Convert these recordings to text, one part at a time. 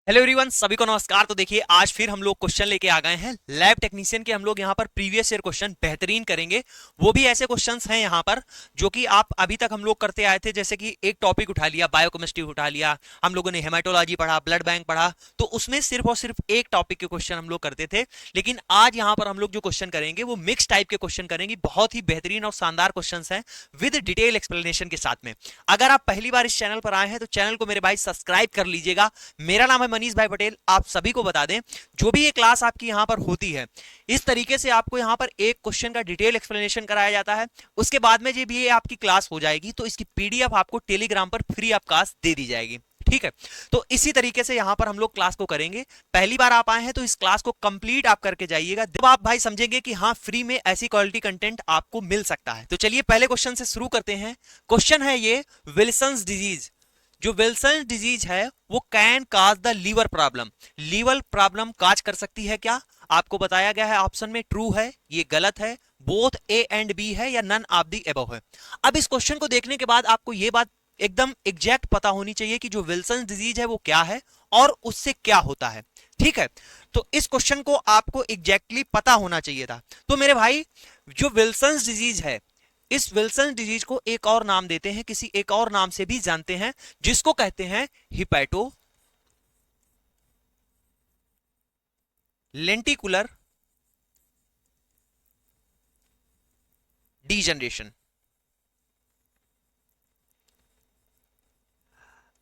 Hello everyone, सभी को नमस्कार। तो देखिए, आज फिर हम लोग क्वेश्चन लेके आ गए हैं लैब टेक्नीशियन के। हम लोग यहाँ पर प्रीवियस ईयर क्वेश्चन बेहतरीन करेंगे। वो भी ऐसे क्वेश्चंस हैं यहाँ पर जो कि आप अभी तक हम लोग करते आए थे। जैसे कि एक टॉपिक उठा लिया, बायोकेमिस्ट्री उठा लिया, हम लोगों ने हेमाटोलॉजी पढ़ा, ब्लड बैंक पढ़ा, तो उसमें सिर्फ और सिर्फ एक टॉपिक के क्वेश्चन हम लोग करते थे। लेकिन आज यहाँ पर हम लोग जो क्वेश्चन करेंगे वो मिक्स टाइप के क्वेश्चन करेंगे। बहुत ही बेहतरीन और शानदार क्वेश्चन हैं विद डिटेल एक्सप्लेनेशन के साथ में। अगर आप पहली बार इस चैनल पर आए हैं तो चैनल को मेरे भाई सब्सक्राइब कर लीजिएगा। मेरा नाम है मनीष भाई पटेल। आप सभी को बता दें, जो भी ये क्लास आपकी यहां पर होती है, इस तरीके से आपको यहां पर एक क्वेश्चन का डिटेल एक्सप्लेनेशन कराया जाता है। उसके बाद में जब ये आपकी क्लास हो जाएगी तो इसकी पीडीएफ आपको टेलीग्राम पर फ्री ऑफ कॉस्ट दे दी जाएगी। ठीक है, तो इसी तरीके से यहां पर हम लोग क्लास को करेंगे। पहली बार आप आए हैं तो इस क्लास को कंप्लीट आप करके जाइएगा, जब आप भाई समझेंगे कि हाँ, फ्री में ऐसी क्वालिटी कंटेंट आपको मिल सकता है। तो चलिए पहले क्वेश्चन से शुरू करते हैं। क्वेश्चन है ये, विल्सन्स डिजीज। जो विल्सन डिजीज है वो can cause the liver problem. Liver problem cause कर सकती है क्या? आपको बताया गया है ऑप्शन में ट्रू है, ये गलत है, बोथ ए एंड बी है, या नन ऑफ द अबव है। अब इस क्वेश्चन को देखने के बाद आपको ये बात एकदम एग्जैक्ट पता होनी चाहिए कि जो विल्सन डिजीज है वो क्या है और उससे क्या होता है। ठीक है, तो इस क्वेश्चन को आपको एग्जैक्टली पता होना चाहिए था। तो मेरे भाई, जो विल्सन डिजीज है, इस विल्सन डिजीज को एक और नाम देते हैं, किसी एक और नाम से भी जानते हैं, जिसको कहते हैं हिपैटो लेंटिकुलर डीजनरेशन।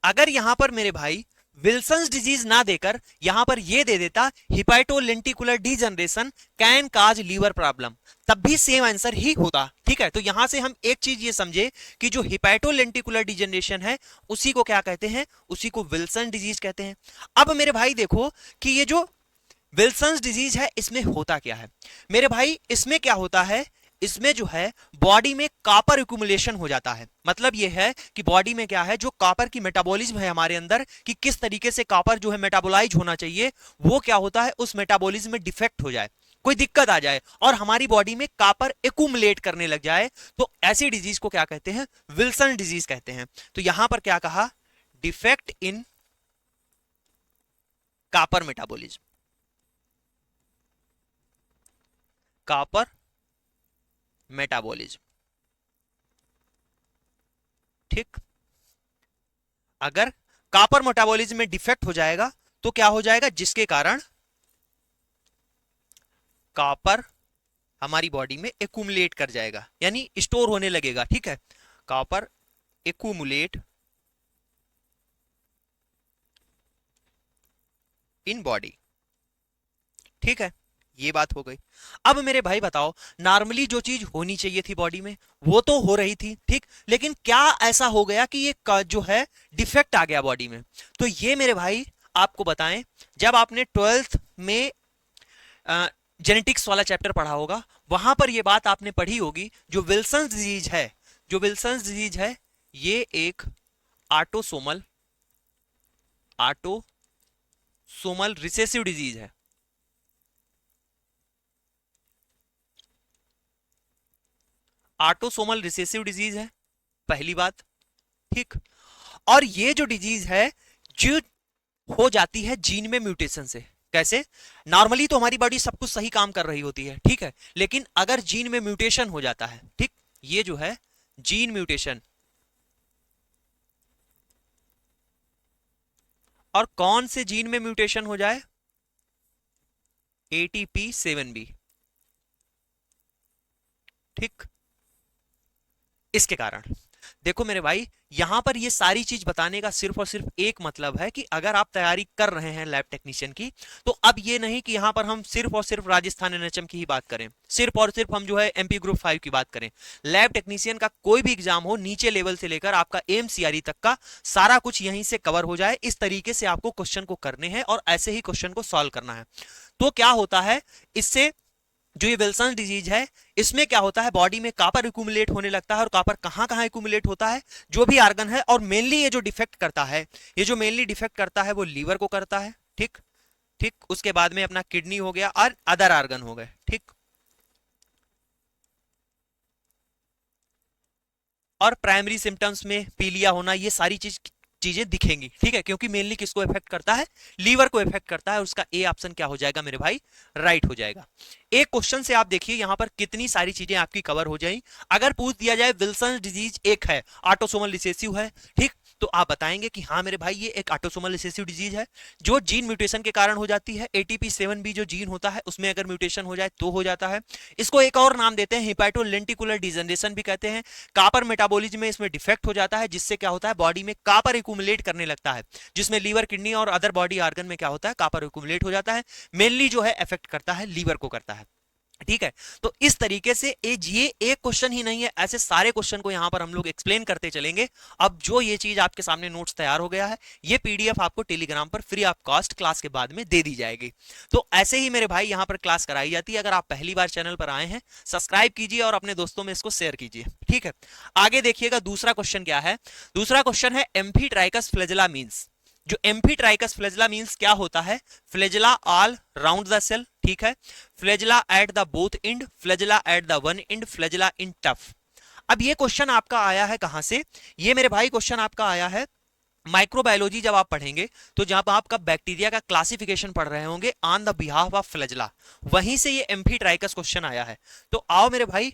अगर यहां पर मेरे भाई विल्सन्स डिजीज ना देकर यहां पर यह दे देता hepatolenticular degeneration can cause liver problem, तब भी सेम आंसर ही होता। ठीक है, तो यहां से हम एक चीज ये समझे कि जो हिपैटोलेंटिकुलर डीजनरेशन है उसी को क्या कहते हैं? उसी को विल्सन डिजीज कहते हैं। अब मेरे भाई देखो कि ये जो विल्सन्स डिजीज है इसमें होता क्या है। मेरे भाई, इसमें क्या होता है, इसमें जो है बॉडी में कॉपर एक्यूमुलेशन हो जाता है। मतलब यह है कि बॉडी में क्या है, जो कॉपर की मेटाबॉलिज्म है हमारे अंदर, कि किस तरीके से कॉपर जो है मेटाबोलाइज होना चाहिए, वो क्या होता है, उस मेटाबॉलिज्म में डिफेक्ट हो जाए, कोई दिक्कत आ जाए और हमारी बॉडी में कॉपर एक्यूमुलेट करने लग जाए, तो ऐसी डिजीज को क्या कहते हैं? विल्सन डिजीज कहते हैं। तो यहां पर क्या कहा? Defect in copper metabolism, copper metabolism. ठीक, अगर कॉपर मेटाबॉलिज्म में डिफेक्ट हो जाएगा तो क्या हो जाएगा? जिसके कारण कॉपर हमारी बॉडी में एक्यूमुलेट कर जाएगा, यानी स्टोर होने लगेगा। ठीक है, कॉपर एक्यूमुलेट इन बॉडी। ठीक है, ये बात हो गई। अब मेरे भाई बताओ, नॉर्मली जो चीज होनी चाहिए थी बॉडी में वो तो हो रही थी, ठीक, लेकिन क्या ऐसा हो गया कि ये जो है डिफेक्ट आ गया बॉडी में? तो ये मेरे भाई आपको बताएं, जब आपने ट्वेल्थ में जेनेटिक्स वाला चैप्टर पढ़ा होगा, वहां पर ये बात आपने पढ़ी होगी। जो विल्सन डिजीज है, जो विल्सन डिजीज है, ये एक ऑटोसोमल ऑटोसोमल रिसेसिव डिजीज है। ऑटोसोमल रिसेसिव डिजीज है, पहली बात। ठीक, और ये जो डिजीज है, जो हो जाती है जीन में म्यूटेशन से। कैसे? नॉर्मली तो हमारी बॉडी सब कुछ सही काम कर रही होती है, ठीक है, लेकिन अगर जीन में म्यूटेशन हो जाता है, ठीक, ये जो है जीन म्यूटेशन, और कौन से जीन में म्यूटेशन हो जाए? ATP7B। ठीक, इसके कारण देखो मेरे भाई, यहां पर ये सारी चीज बताने का सिर्फ और सिर्फ एक मतलब है कि अगर आप तैयारी कर रहे हैं लैब टेक्नीशियन की, तो अब ये नहीं कि यहां पर हम सिर्फ और सिर्फ राजस्थान एनएचएम की ही बात करें, सिर्फ और सिर्फ हम जो है एमपी ग्रुप 5 की बात करें। लैब टेक्नीशियन का कोई भी एग्जाम हो, नीचे लेवल से लेकर आपका एमसीआरई तक का सारा कुछ यहीं से कवर हो जाए, इस तरीके से आपको क्वेश्चन को करने हैं और ऐसे ही क्वेश्चन को सॉल्व करना है। तो क्या होता है इससे, जो ये विल्सन डिजीज है, इसमें क्या होता है, बॉडी में कॉपर एक्यूमुलेट होने लगता है। और कॉपर कहां कहां एक्यूमुलेट होता है? जो भी आर्गन है, और मेनली ये जो डिफेक्ट करता है, ये जो मेनली डिफेक्ट करता है वो लीवर को करता है। ठीक, ठीक, उसके बाद में अपना किडनी हो गया और अदर आर्गन हो गए। ठीक, और प्राइमरी सिम्टम्स में पीलिया होना, ये सारी चीज चीजें दिखेंगी, ठीक है, क्योंकि मेनली किसको इफेक्ट करता है, लीवर को इफेक्ट करता है। उसका ए ऑप्शन क्या हो जाएगा मेरे भाई, राइट हो जाएगा। एक क्वेश्चन से आप देखिए यहां पर कितनी सारी चीजें आपकी कवर हो जाएंगी। अगर पूछ दिया जाए विल्सन डिजीज एक है, ऑटोसोमल रिसेसिव है, ठीक, तो आप बताएंगे कि हाँ मेरे भाई ये एक ऑटोसोमल रिसेसिव डिजीज है जो जीन म्यूटेशन के कारण हो जाती है। ATP7B जो जीन होता है उसमें अगर म्यूटेशन हो जाए तो हो जाता है। इसको एक और नाम देते हैं हिपैटोलेंटिकुलर डिजनरेशन भी कहते हैं। कापर मेटाबॉलिज्म में इसमें डिफेक्ट हो जाता है, जिससे क्या होता है बॉडी में कापर एक्यूमुलेट करने लगता है, जिसमें लीवर, किडनी और अदर बॉडी ऑर्गन में क्या होता है, कापर एक्यूमुलेट हो जाता है। मेनली जो है इफेक्ट करता है लीवर को करता है, ठीक है। तो इस तरीके से ये एक क्वेश्चन ही नहीं है, ऐसे सारे क्वेश्चन को यहां पर हम लोग एक्सप्लेन करते चलेंगे। अब जो ये चीज आपके सामने नोट्स तैयार हो गया है, ये पीडीएफ आपको टेलीग्राम पर फ्री ऑफ कॉस्ट क्लास के बाद में दे दी जाएगी। तो ऐसे ही मेरे भाई यहां पर क्लास कराई जाती है। अगर आप पहली बार चैनल पर आए हैं, सब्सक्राइब कीजिए और अपने दोस्तों में इसको शेयर कीजिए, ठीक है। आगे देखिएगा दूसरा क्वेश्चन क्या है। दूसरा क्वेश्चन है एम्फीट्राइकस फ्लैजेला मीन्स। जो एम्फीट्राइकस फ्लैजेला मींस क्या होता है, flagella all round the cell, ठीक है, flagella at the both end, flagella at the one end, flagella in tuft. अब ये क्वेश्चन आपका आया है कहां से, ये मेरे भाई क्वेश्चन आपका आया है माइक्रोबायोलॉजी जब आप पढ़ेंगे तो जहां पर आपका बैक्टीरिया का क्लासिफिकेशन पढ़ रहे होंगे on the behalf of flagella, वहीं से ये एम्फीट्राइकस क्वेश्चन आया है। तो आओ मेरे भाई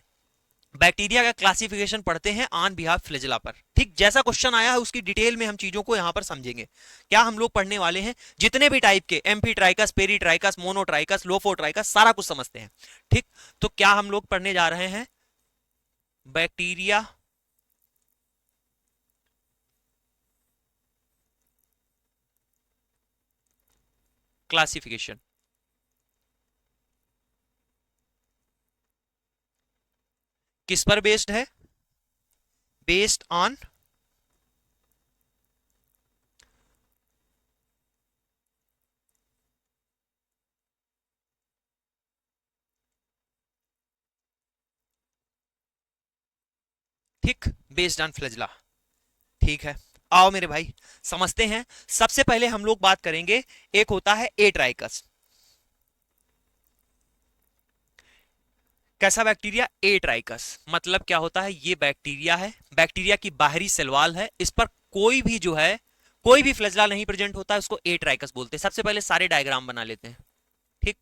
बैक्टीरिया का क्लासिफिकेशन पढ़ते हैं ऑन बिहाफ फ्लैजेला पर, ठीक। जैसा क्वेश्चन आया है उसकी डिटेल में हम चीजों को यहां पर समझेंगे। क्या हम लोग पढ़ने वाले हैं, जितने भी टाइप के एम्फीट्राइकस, पेरीट्राइकस, मोनोट्राइकस, लोफोट्राइकस, सारा कुछ समझते हैं, ठीक। तो क्या हम लोग पढ़ने जा रहे हैं, बैक्टीरिया क्लासिफिकेशन। किस पर बेस्ड है, बेस्ड ऑन ठीक, बेस्ड ऑन फ्लैजेला, ठीक है। आओ मेरे भाई समझते हैं। सबसे पहले हम लोग बात करेंगे, एक होता है ए ट्राइकस। कैसा बैक्टीरिया, ए ट्राइकस, मतलब क्या होता है, ये बैक्टीरिया है, बैक्टीरिया की बाहरी सेल वॉल है, इस पर कोई भी जो है कोई भी फ्लैजेला नहीं प्रेजेंट होता है, उसको ए ट्राइकस बोलते हैं। सबसे पहले सारे डायग्राम बना लेते हैं, ठीक।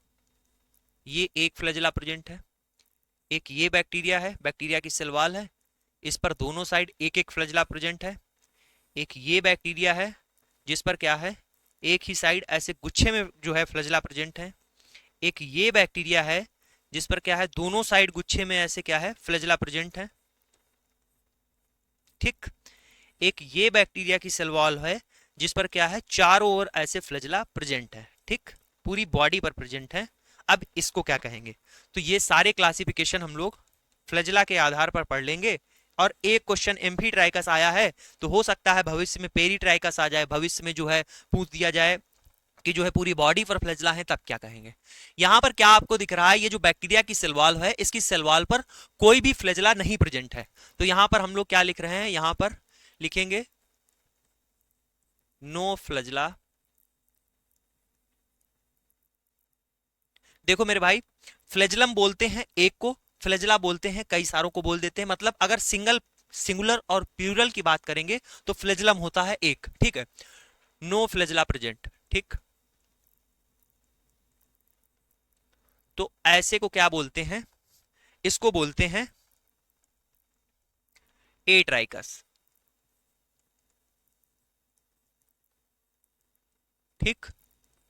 ये एक फ्लैजेला प्रेजेंट है, एक ये बैक्टीरिया है, बैक्टीरिया की सेल वॉल है, इस पर दोनों साइड एक एक फ्लैजेला प्रेजेंट है। एक ये बैक्टीरिया है जिस पर क्या है, एक ही साइड ऐसे गुच्छे में जो है फ्लैजेला प्रेजेंट है। एक ये बैक्टीरिया है जिस पर क्या है, दोनों साइड गुच्छे में ऐसे क्या है, फ्लैजेला प्रेजेंट है, ठीक। एक ये बैक्टीरिया की सेल वॉल है जिस पर क्या है, चारों ओर ऐसे फ्लैजेला प्रेजेंट है, ठीक, पूरी बॉडी पर प्रेजेंट है। अब इसको क्या कहेंगे, तो ये सारे क्लासिफिकेशन हम लोग फ्लैजेला के आधार पर पढ़ लेंगे। और एक क्वेश्चन एम्फीट्राइकस आया है तो हो सकता है भविष्य में पेरीट्राइकस आ जाए, भविष्य में जो है पूछ दिया जाए कि जो है पूरी बॉडी पर फ्लैजेला है, तब क्या कहेंगे। यहां पर क्या आपको दिख रहा है, ये जो बैक्टीरिया की सेल वॉल है, इसकी सेल वॉल पर कोई भी फ्लैजेला नहीं प्रेजेंट है। तो यहां पर हम लोग क्या लिख रहे हैं, यहां पर लिखेंगे नो फ्लैजेला। देखो मेरे भाई, फ्लैजेलम बोलते हैं एक को, फ्लैजेला बोलते हैं कई सारों को बोल देते हैं। मतलब अगर सिंगुलर और प्लूरल की बात करेंगे तो फ्लैजेलम होता है एक, ठीक है, नो फ्लैजेला प्रेजेंट, ठीक। तो ऐसे को क्या बोलते हैं, इसको बोलते हैं ए ट्राइकस, ठीक,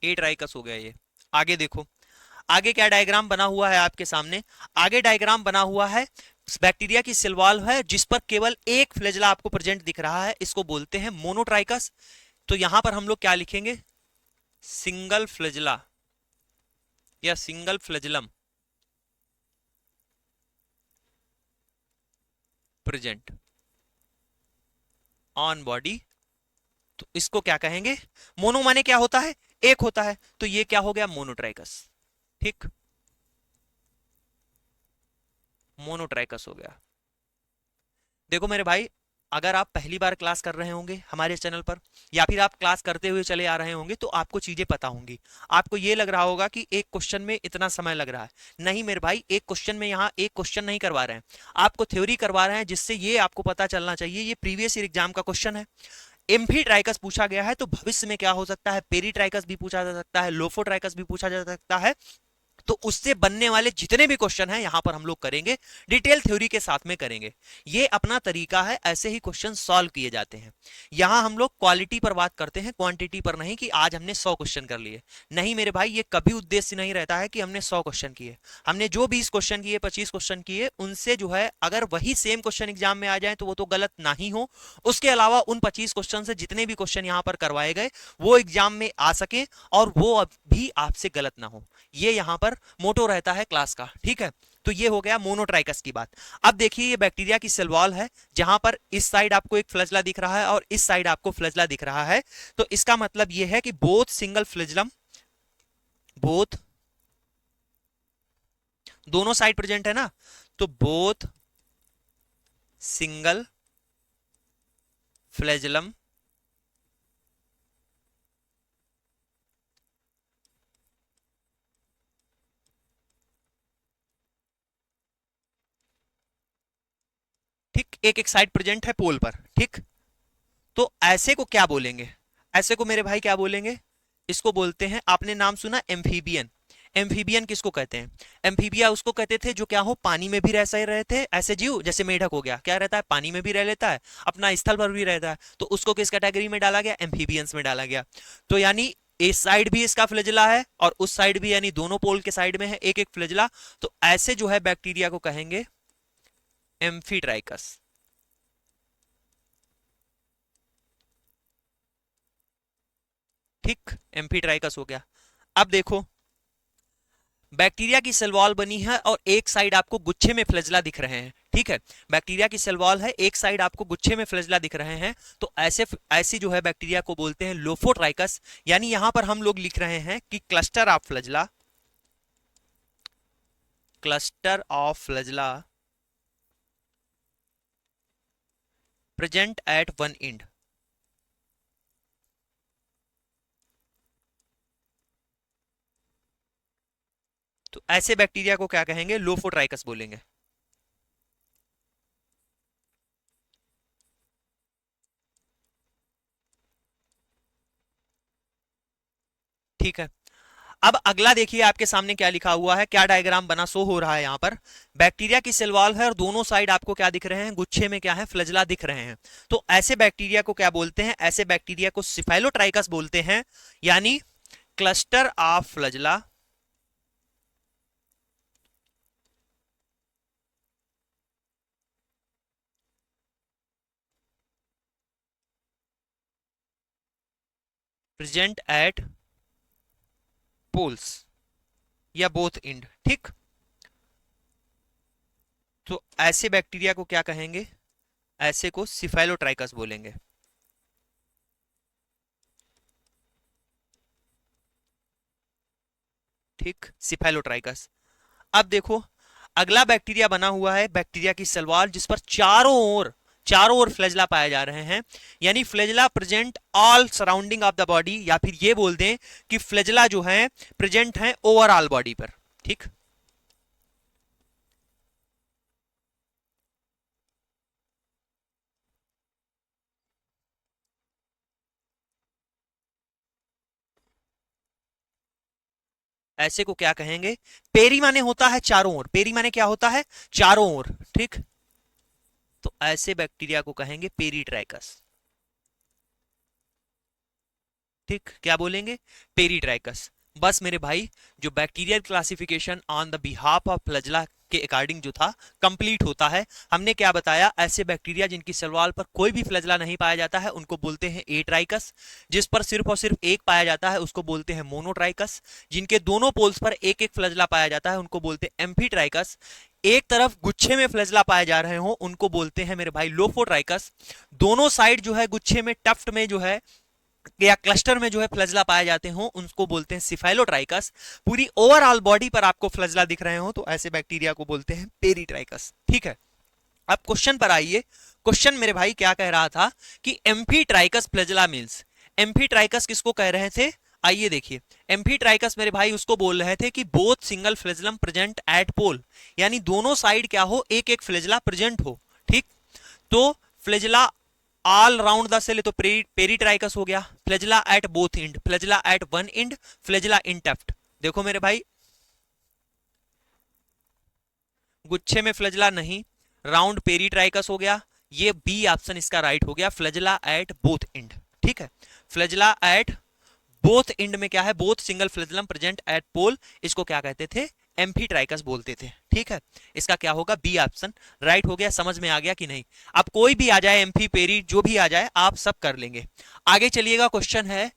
ए ट्राइकस हो गया ये। आगे देखो, आगे क्या डायग्राम बना हुआ है आपके सामने, आगे डायग्राम बना हुआ है बैक्टीरिया की सेल वॉल है जिस पर केवल एक फ्लैजेला आपको प्रेजेंट दिख रहा है, इसको बोलते हैं मोनोट्राइकस। तो यहां पर हम लोग क्या लिखेंगे, सिंगल फ्लैजेला या single flagellum present on body. तो इसको क्या कहेंगे, मोनो माने क्या होता है, एक होता है, तो ये क्या हो गया, मोनोट्राइकस, ठीक, मोनोट्राइकस हो गया। देखो मेरे भाई, अगर आप पहली बार क्लास कर रहे होंगे हमारे चैनल पर, या फिर आप क्लास करते हुए चले आ रहे होंगे, तो आपको चीजें पता होंगी। आपको ये लग रहा होगा कि एक क्वेश्चन में इतना समय लग रहा है। नहीं मेरे भाई, एक क्वेश्चन में यहाँ एक क्वेश्चन नहीं करवा रहे हैं, आपको थ्योरी करवा रहे हैं, जिससे ये आपको पता चलना चाहिए ये प्रीवियस ईयर एग्जाम का क्वेश्चन है। एम्फीट्राइकस पूछा गया है तो भविष्य में क्या हो सकता है, पेरीट्राइकस भी पूछा जा सकता है, लोफोट्राइकस भी पूछा जा सकता है। तो उससे बनने वाले जितने भी क्वेश्चन हैं यहां पर हम लोग करेंगे, डिटेल थ्योरी के साथ में करेंगे। ये अपना तरीका है, ऐसे ही क्वेश्चन सॉल्व किए जाते हैं। यहां हम लोग क्वालिटी पर बात करते हैं, क्वांटिटी पर नहीं कि आज हमने 100 क्वेश्चन कर लिए। नहीं मेरे भाई, ये कभी उद्देश्य नहीं रहता है कि हमने 100 क्वेश्चन किए। हमने जो 20 क्वेश्चन किए, 25 क्वेश्चन किए, उनसे जो है अगर वही सेम क्वेश्चन एग्जाम में आ जाए तो वो तो गलत ना ही हो। उसके अलावा उन 25 क्वेश्चन से जितने भी क्वेश्चन यहां पर करवाए गए वो एग्जाम में आ सके और वो भी आपसे गलत ना हो, ये यहां पर मोटो रहता है क्लास का। ठीक है, तो ये हो गया मोनोट्राइकस की बात। अब देखिए ये बैक्टीरिया की सेल वॉल है, जहां पर इस साइड आपको एक फ्लैजला दिख रहा है और इस साइड आपको फ्लैजला दिख रहा है। तो इसका मतलब ये है कि बोथ सिंगल फ्लैजलम, बोथ दोनों साइड प्रेजेंट है ना, तो बोथ सिंगल फ्लैजलम ठीक, एक एक साइड प्रेजेंट है पोल पर। ठीक, तो ऐसे को क्या बोलेंगे, ऐसे को मेरे भाई क्या बोलेंगे, इसको बोलते हैं, आपने नाम सुना एम्फीबियन। एम्फीबियन किसको कहते हैं, एम्फीबिया उसको कहते थे जो क्या हो, पानी में भी रह सही रहे थे, ऐसे जीव जैसे मेढक हो गया, क्या रहता है, पानी में भी रह लेता है, अपना स्थल पर भी रहता है, तो उसको किस कैटेगरी में डाला गया, एम्फीबियंस में डाला गया। तो यानी इस साइड भी इसका फ्लैजला है और उस साइड भी, यानी दोनों पोल के साइड में है एक एक फ्लैजला। तो ऐसे जो है बैक्टीरिया को कहेंगे एम्फीट्राइकस। ठीक, एम्फीट्राइकस हो गया। अब देखो बैक्टीरिया की सेल वॉल बनी है और एक साइड आपको गुच्छे में फ्लैजला दिख रहे हैं। ठीक है, बैक्टीरिया की सेल वॉल है, एक साइड आपको गुच्छे में फ्लैजला दिख रहे हैं, तो ऐसी जो है बैक्टीरिया को बोलते हैं लोफोट्राइकस। यानी यहां पर हम लोग लिख रहे हैं कि cluster of flagella, cluster of flagella present eight one and. तो ऐसे बैक्टीरिया को क्या कहेंगे, लोफोट्राइकस बोलेंगे। ठीक है, अब अगला देखिए आपके सामने क्या लिखा हुआ है, क्या डायग्राम बना शो हो रहा है यहां पर। बैक्टीरिया की सेल वॉल है और दोनों साइड आपको क्या दिख रहे हैं, गुच्छे में क्या है, फ्लैजला दिख रहे हैं। तो ऐसे बैक्टीरिया को क्या बोलते हैं, ऐसे बैक्टीरिया को सिफाइलोट्राइकस बोलते हैं, यानी cluster of flagella present at poles या बोथ एंड। ठीक, तो ऐसे बैक्टीरिया को क्या कहेंगे, ऐसे को सिफाइलोट्राइकस बोलेंगे। ठीक, सिफाइलोट्राइकस। अब देखो अगला बैक्टीरिया बना हुआ है, बैक्टीरिया की सेल वॉल, जिस पर चारों ओर फ्लैजला पाए जा रहे हैं, यानी flagella present all surrounding of the body, या फिर ये बोल दें कि फ्लैजला जो है प्रेजेंट है ओवरऑल बॉडी पर। ठीक, ऐसे को क्या कहेंगे, पेरी माने होता है चारों ओर, पेरी माने क्या होता है, चारों ओर। ठीक, तो ऐसे बैक्टीरिया को कहेंगे पेरीट्राइकस। ठीक, क्या बोलेंगे, पेरीट्राइकस। बस मेरे भाई, जो bacterial classification on the behalf of flagella के अकॉर्डिंग जो था कंप्लीट होता है। हमने क्या बताया, ऐसे बैक्टीरिया जिनकी सेल वॉल पर कोई भी फ्लैजला नहीं पाया जाता है उनको बोलते हैं एट्राइकस, जिस पर सिर्फ और सिर्फ एक पाया जाता है उसको बोलते हैं मोनोट्राइकस, जिनके दोनों पोल्स पर एक एक फ्लैजला पाया जाता है उनको बोलते हैं एम्फीट्राइकस, एक तरफ गुच्छे में फ्लैजला पाए जा रहे हो उनको बोलते हैं मेरे भाई लोफोट्राइकस, दोनों साइड जो है गुच्छे में टफ्ट में जो है या क्लस्टर में जो है फ्लैजला पाए जाते हो उनको बोलते हैं सिफाइलोट्राइकस, पूरी ओवरऑल बॉडी पर आपको फ्लैजला दिख रहे हो तो ऐसे बैक्टीरिया को बोलते हैं पेरीट्राइकस। ठीक है, अब क्वेश्चन पर आइए। क्वेश्चन मेरे भाई क्या कह रहा था कि एम्फीट्राइकस फ्लैजला मील्स, एम्फीट्राइकस किसको कह रहे थे, आइए देखिए। एम्फीट्राइकस मेरे भाई उसको बोल रहे थे कि both single flagellum present at pole, यानी दोनों साइड क्या हो, एक एक फ्लैजला प्रेजेंट हो। ठीक, तो flagella all round the cell तो पेरिट्राइकस हो गया। Flagella at both end, flagella at one end, flagella in tuft. देखो मेरे भाई, गुच्छे में फ्लैजिला नहीं, राउंड पेरिट्राइकस हो गया। ये बी ऑप्शन इसका राइट हो गया, फ्लैजिला एट बोथ एंड। ठीक है, फ्लैजिला एट बोथ एंड में क्या है, both single flagellum present at pole, इसको क्या कहते थे, एम्फीट्राइकस बोलते थे। ठीक है, इसका क्या होगा, बी ऑप्शन राइट हो गया। समझ में आ गया कि नहीं? अब कोई भी आ जाए, एम्फी पेरी जो भी आ जाए, आप सब कर लेंगे। आगे चलिएगा, क्वेश्चन है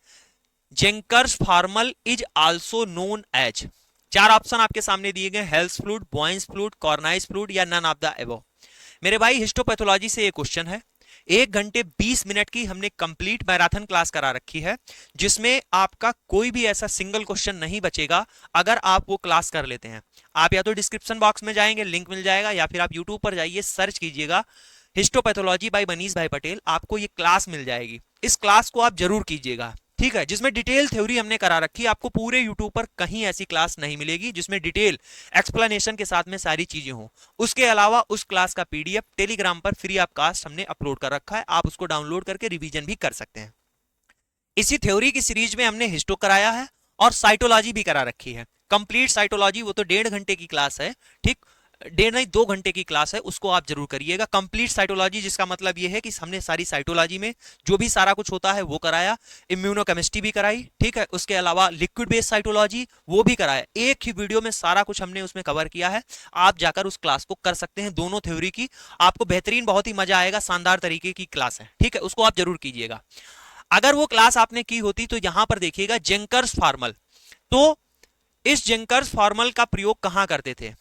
Zenker's formol is also known as. चार ऑप्शन आपके सामने दिए गए, Helly's fluid, Bouin's fluid, Carnoy's fluid या नन ऑफ द अबव। मेरे भाई हिस्टोपैथोलॉजी से ये क्वेश्चन है। 1 घंटे 20 मिनट की हमने कंप्लीट मैराथन क्लास करा रखी है, जिसमें आपका कोई भी ऐसा सिंगल क्वेश्चन नहीं बचेगा अगर आप वो क्लास कर लेते हैं। आप या तो डिस्क्रिप्शन बॉक्स में जाएंगे, लिंक मिल जाएगा, या फिर आप यूट्यूब पर जाइए, सर्च कीजिएगा हिस्टोपैथोलॉजी बाय मनीष भाई पटेल, आपको ये क्लास मिल जाएगी। इस क्लास को आप जरूर कीजिएगा। ठीक है, जिसमें डिटेल थ्योरी हमने करा रखी है। आपको पूरे यूट्यूब पर कहीं ऐसी क्लास नहीं मिलेगी जिसमें डिटेल एक्सप्लेनेशन के साथ में सारी चीजें हों। उसके अलावा उस क्लास का पीडीएफ टेलीग्राम पर फ्री ऑफ कास्ट हमने अपलोड कर रखा है, आप उसको डाउनलोड करके रिवीजन भी कर सकते हैं। इसी थ्योरी की सीरीज में हमने हिस्टो कराया है और साइटोलॉजी भी करा रखी है। कंप्लीट साइटोलॉजी वो तो 1.5 घंटे की क्लास है, ठीक, 1.5 नहीं 2 घंटे की क्लास है, उसको आप जरूर करिएगा। कंप्लीट साइटोलॉजी जिसका मतलब ये है कि हमने सारी साइटोलॉजी में जो भी सारा कुछ होता है वो कराया, इम्यूनोकेमिस्ट्री भी कराई, ठीक है, उसके अलावा लिक्विड बेस्ड साइटोलॉजी वो भी कराया। एक ही वीडियो में सारा कुछ हमने उसमें कवर किया है। आप जाकर उस क्लास को कर सकते हैं, दोनों थ्योरी की। आपको बेहतरीन, बहुत ही मजा आएगा, शानदार तरीके की क्लास है। ठीक है, उसको आप जरूर कीजिएगा। अगर वो क्लास आपने की होती तो यहां पर देखिएगा जेंकर्स फॉर्मल, तो इस जेंकर्स फॉर्मल का प्रयोग कहां करते थे?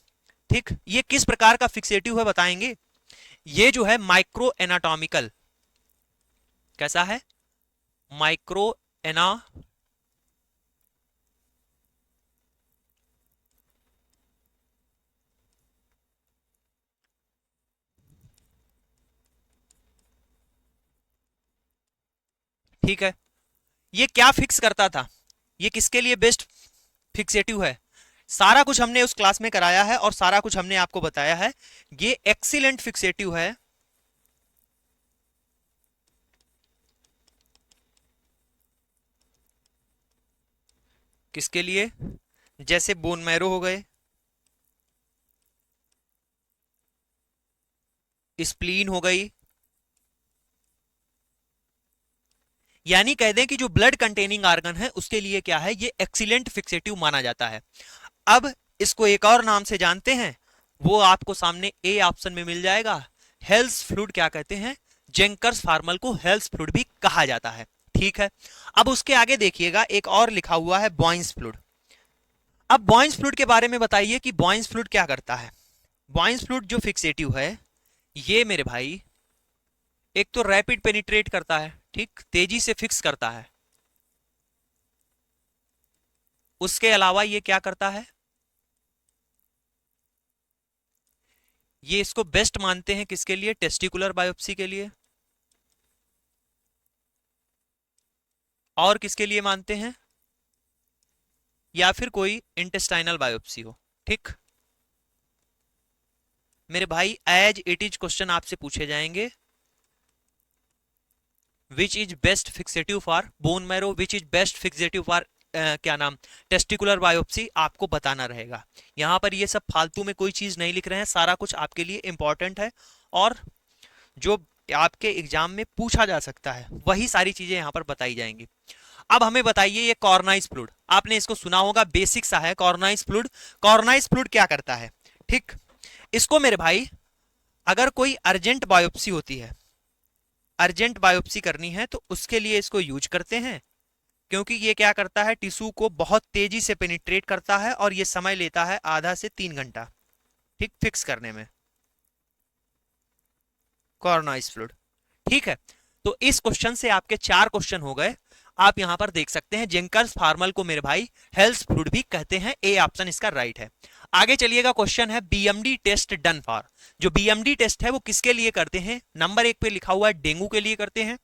ठीक, ये किस प्रकार का फिक्सेटिव है बताएंगे। ये जो है माइक्रो एनाटॉमिकल, कैसा है, माइक्रो एना, ठीक है, ये क्या फिक्स करता था, ये किसके लिए बेस्ट फिक्सेटिव है, सारा कुछ हमने उस क्लास में कराया है और सारा कुछ हमने आपको बताया है। ये एक्सीलेंट फिक्सेटिव है किसके लिए, जैसे बोन मैरो हो गए, स्प्लीन हो गई, यानी कह दें कि जो ब्लड कंटेनिंग ऑर्गन है उसके लिए क्या है, ये एक्सीलेंट फिक्सेटिव माना जाता है। अब इसको एक और नाम से जानते हैं, वो आपको सामने ए ऑप्शन में मिल जाएगा, हेल्स फ्लूइड क्या कहते हैं, जेंकर्स फॉर्मल को हेल्स फ्लूइड भी कहा जाता है। ठीक है, अब उसके आगे देखिएगा एक और लिखा हुआ है बॉयंस फ्लूइड। अब बॉयंस फ्लूइड के बारे में बताइए कि बॉयंस फ्लूइड क्या करता है। बॉयंस फ्लूइड जो फिक्सेटिव है, ये मेरे भाई एक तो रैपिड पेनिट्रेट करता है, ठीक, तेजी से फिक्स करता है। उसके अलावा ये क्या करता है, ये इसको बेस्ट मानते हैं किसके लिए, टेस्टिकुलर बायोप्सी के लिए, और किसके लिए मानते हैं, या फिर कोई इंटेस्टाइनल बायोप्सी हो। ठीक मेरे भाई, एज इट इज क्वेश्चन आपसे पूछे जाएंगे, which is best fixative for bone marrow, which is best fixative for क्या नाम, टेस्टिकुलर बायोप्सी, आपको बताना रहेगा। यहां पर ये सब फालतू में कोई चीज नहीं लिख रहे हैं, सारा कुछ आपके लिए इंपॉर्टेंट है और जो आपके एग्जाम में पूछा जा सकता है वही सारी चीजें यहां पर बताई जाएंगी। अब हमें बताइए, ये कॉर्नाइस फ्लूइड, आपने इसको सुना होगा, बेसिक सा है कॉर्नाइस फ्लूइड। कॉर्नाइस फ्लूइड क्या करता है, ठीक, इसको मेरे भाई अगर कोई अर्जेंट बायोप्सी होती है, अर्जेंट बायोप्सी करनी है तो उसके लिए इसको यूज करते हैं, क्योंकि ये क्या करता है, टिश्यू को बहुत तेजी से पेनिट्रेट करता है और ये समय लेता है आधा से 3 घंटा, ठीक, फिक्स करने में, कॉर्नाइस फ्लूइड। ठीक है, तो इस क्वेश्चन से आपके 4 क्वेश्चन हो गए। आप यहां पर देख सकते हैं जेंकर्स फॉर्मल को मेरे भाई हेल्स फ्लूइड भी कहते हैं, ए ऑप्शन इसका राइट है। आगे चलिएगा, क्वेश्चन है बीएमडी टेस्ट डन फॉर। जो बीएमडी टेस्ट है वो किसके लिए करते हैं, नंबर 1 पे लिखा हुआ है डेंगू के लिए करते हैं,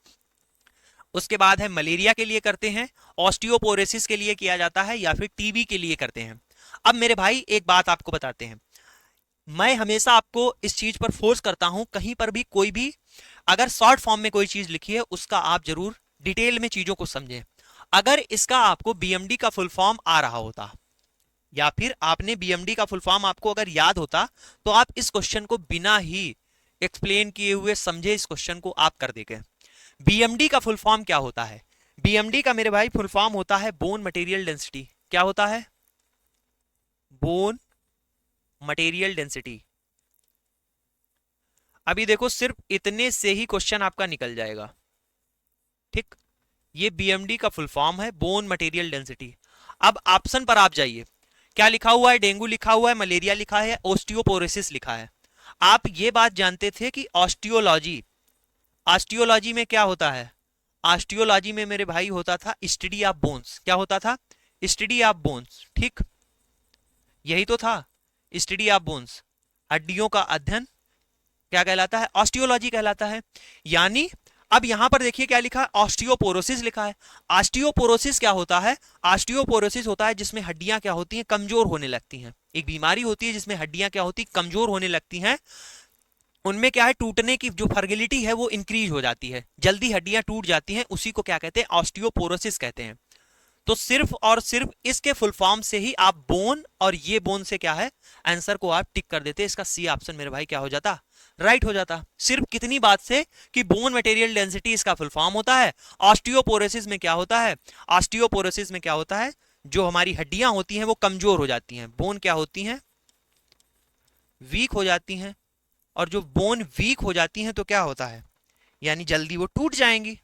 उसके बाद है मलेरिया के लिए करते हैं, ऑस्टियोपोरोसिस के लिए किया जाता है, या फिर टीबी के लिए करते हैं। अब मेरे भाई एक बात आपको बताते हैं, मैं हमेशा आपको इस चीज पर फोर्स करता हूं, कहीं पर भी कोई भी अगर शॉर्ट फॉर्म में कोई चीज लिखी है उसका आप जरूर डिटेल में चीजों को समझें। अगर इसका आपको बीएमडी का फुल फॉर्म आ रहा होता या फिर आपने बीएमडी का फुल फॉर्म आपको अगर याद होता तो आप इस क्वेश्चन को बिना ही एक्सप्लेन किए हुए समझे इस क्वेश्चन को आप कर देंगे। बीएमडी का फुल फॉर्म क्या होता है? बीएमडी का मेरे भाई फुल फॉर्म होता है बोन मटेरियल डेंसिटी। क्या होता है? Bone material density. अभी देखो सिर्फ इतने से ही क्वेश्चन आपका निकल जाएगा। ठीक, ये बीएमडी का फुल फॉर्म है बोन मटेरियल डेंसिटी। अब ऑप्शन पर आप जाइए, क्या लिखा हुआ है? डेंगू लिखा हुआ है, मलेरिया लिखा है, ऑस्टियोपोरोसिस लिखा है। आप ये बात जानते थे कि ऑस्टियोलॉजी, ऑस्टियोलॉजी में क्या होता है? ऑस्टियोलॉजी में मेरे भाई होता था स्टडी ऑफ बोन्स। क्या होता था? Study of bones. ठीक, यही तो था, स्टडी ऑफ बोन्स, हड्डियों का अध्ययन क्या कहलाता है? ऑस्टियोलॉजी कहलाता है। यानी अब यहां पर देखिए क्या लिखा है? ऑस्टियोपोरोसिस लिखा है। ऑस्टियोपोरोसिस क्या होता है? ऑस्टियोपोरोसिस होता है जिसमें हड्डियां क्या होती हैं? कमजोर होने लगती हैं। एक बीमारी होती है जिसमें हड्डियां क्या होती, कमजोर होने लगती हैं। उनमें क्या है, टूटने की जो फर्टिलिटी है वो इंक्रीज हो जाती है, जल्दी हड्डियां टूट जाती हैं, उसी को क्या कहते हैं? ऑस्टियोपोरोसिस कहते हैं। तो सिर्फ और सिर्फ इसके फुल फॉर्म से ही आप बोन और ये बोन से क्या है, आंसर को आप टिक कर देते। इसका सी ऑप्शन मेरे भाई क्या हो जाता? राइट हो जाता। सिर्फ कितनी बात से कि बोन मटेरियल डेंसिटी इसका फुल फॉर्म होता है। ऑस्टियोपोरोसिस में क्या होता है? ऑस्टियोपोरोसिस में क्या होता है? जो हमारी हड्डियां होती हैं वो कमजोर हो जाती हैं। बोन क्या होती हैं? वीक हो जाती हैं। और जो बोन वीक हो जाती हैं तो क्या होता है? यानी जल्दी वो टूट जाएंगी।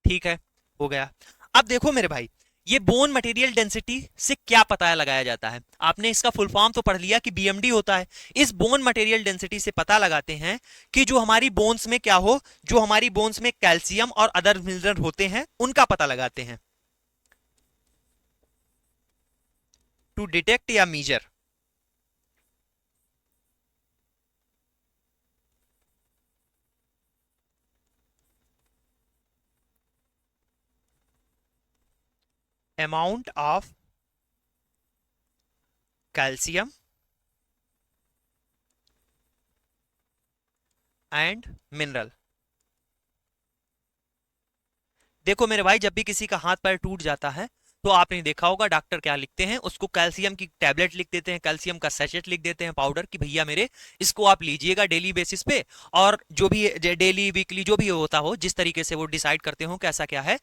ठीक है, हो गया। अब देखो मेरे भाई, ये बोन मटेरियल डेंसिटी से क्या पता लगाया जाता है? आपने इसका फुल फॉर्म तो पढ़ लिया कि बीएमडी होता है। इस बोन मटेरियल डेंसिटी से पता लगाते हैं कि जो हमारी बोन्स में क्या हो, जो हमारी बोन्स में कैल्शियम और अदर मिनरल होते हैं उनका पता लगाते हैं। टू डिटेक्ट या measure, amount of calcium and mineral. देखो मेरे भाई, जब भी किसी का हाथ पैर टूट जाता है तो आपने देखा होगा डॉक्टर क्या लिखते हैं, उसको कैल्शियम की टैबलेट लिख देते हैं, कैल्शियम का सैचेट लिख देते हैं, पाउडर, कि भैया मेरे इसको आप लीजिएगा डेली बेसिस पे। और जो भी डेली वीकली जो भी होता हो, जिस तरीके से वो डिसाइड करते हो कैसा क्या है,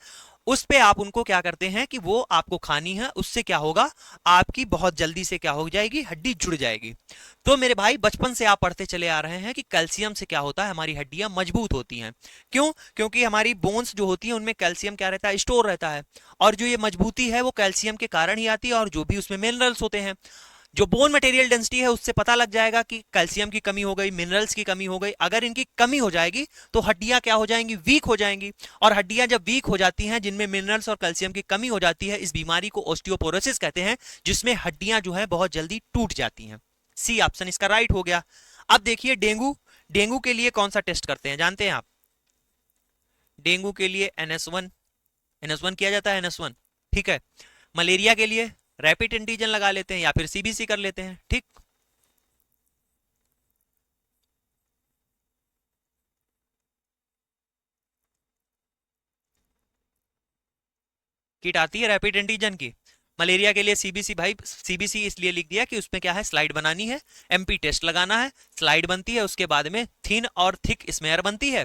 उस पे आप उनको क्या करते हैं कि वो आपको खानी है। उससे क्या होगा, आपकी बहुत जल्दी से क्या हो जाएगी, हड्डी जुड़ जाएगी। तो मेरे भाई बचपन से आप पढ़ते चले आ रहे हैं कि कैल्शियम से क्या होता है, हमारी हड्डियां मजबूत होती हैं। क्यों? क्योंकि हमारी बोन्स जो होती हैं उनमें कैल्शियम क्या रहता है, स्टोर रहता है। और जो ये मजबूती है वो कैल्शियम के कारण ही आती है, और जो भी उसमें मिनरल्स होते हैं। जो बोन मटेरियल डेंसिटी है उससे पता लग जाएगा कि कैल्शियम की कमी हो गई, मिनरल्स की कमी हो गई। अगर इनकी कमी हो जाएगी तो हड्डियां क्या हो जाएंगी, वीक हो जाएंगी। और हड्डियां जब वीक हो जाती हैं, जिनमें मिनरल्स और कैल्शियम की कमी हो जाती है, इस बीमारी को ऑस्टियोपोरोसिस कहते हैं, जिसमें हड्डियां जो है बहुत जल्दी टूट जाती हैं। सी ऑप्शन इसका राइट हो गया। अब देखिए डेंगू, डेंगू के लिए कौन सा टेस्ट करते हैं जानते हैं आप? डेंगू के लिए NS1, NS1 किया जाता है, NS1। ठीक है। मलेरिया के लिए रैपिड एंटीजन लगा लेते हैं या फिर सीबीसी कर लेते हैं। ठीक, किट आती है रैपिड एंटीजन की। मलेरिया के लिए सीबीसी भाई, सीबीसी इसलिए लिख दिया कि उसमें क्या है, स्लाइड बनानी है, एमपी टेस्ट लगाना है, स्लाइड बनती है, उसके बाद में थिन और थिक स्मेयर बनती है।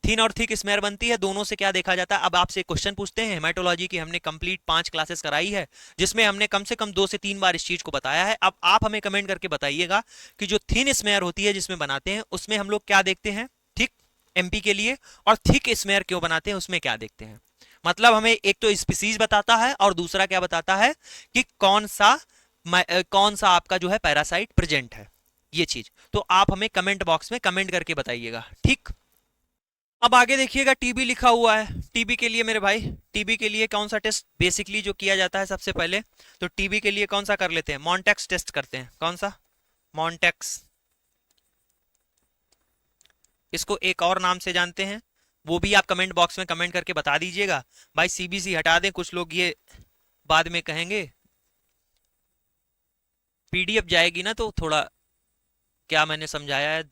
थिन और थिक स्मेयर बनती है, दोनों से क्या देखा जाता है। अब आपसे क्वेश्चन पूछते हैं, हेमाटोलॉजी की हमने कंप्लीट 5 क्लासेस कराई है, जिसमें हमने कम से कम 2 से 3 बार इस चीज को बताया है। अब आप हमें कमेंट करके बताइएगा कि जो थिन स्मेयर होती है जिसमें बनाते हैं, उसमें हम लोग क्या देखते हैं, थिक एमपी के लिए, और थिक स्मेयर क्यों बनाते हैं उसमें क्या देखते हैं। मतलब हमें एक तो स्पीसीज बताता है और दूसरा क्या बताता है कि कौन सा आपका जो है पैरासाइट प्रेजेंट है, ये चीज। तो आप हमें कमेंट बॉक्स में कमेंट करके बताइएगा। ठीक, अब आगे देखिएगा, टीबी लिखा हुआ है। टीबी के लिए मेरे भाई, टीबी के लिए कौन सा टेस्ट बेसिकली जो किया जाता है सबसे पहले, तो टीबी के लिए कौन सा कर लेते हैं, मॉन्टेक्स टेस्ट करते हैं। कौन सा? मॉन्टेक्स। इसको एक और नाम से जानते हैं, वो भी आप कमेंट बॉक्स में कमेंट करके बता दीजिएगा। भाई सीबीसी हटा दें, कुछ लोग ये बाद में कहेंगे, पीडीएफ जाएगी ना तो थोड़ा क्या मैंने समझाया है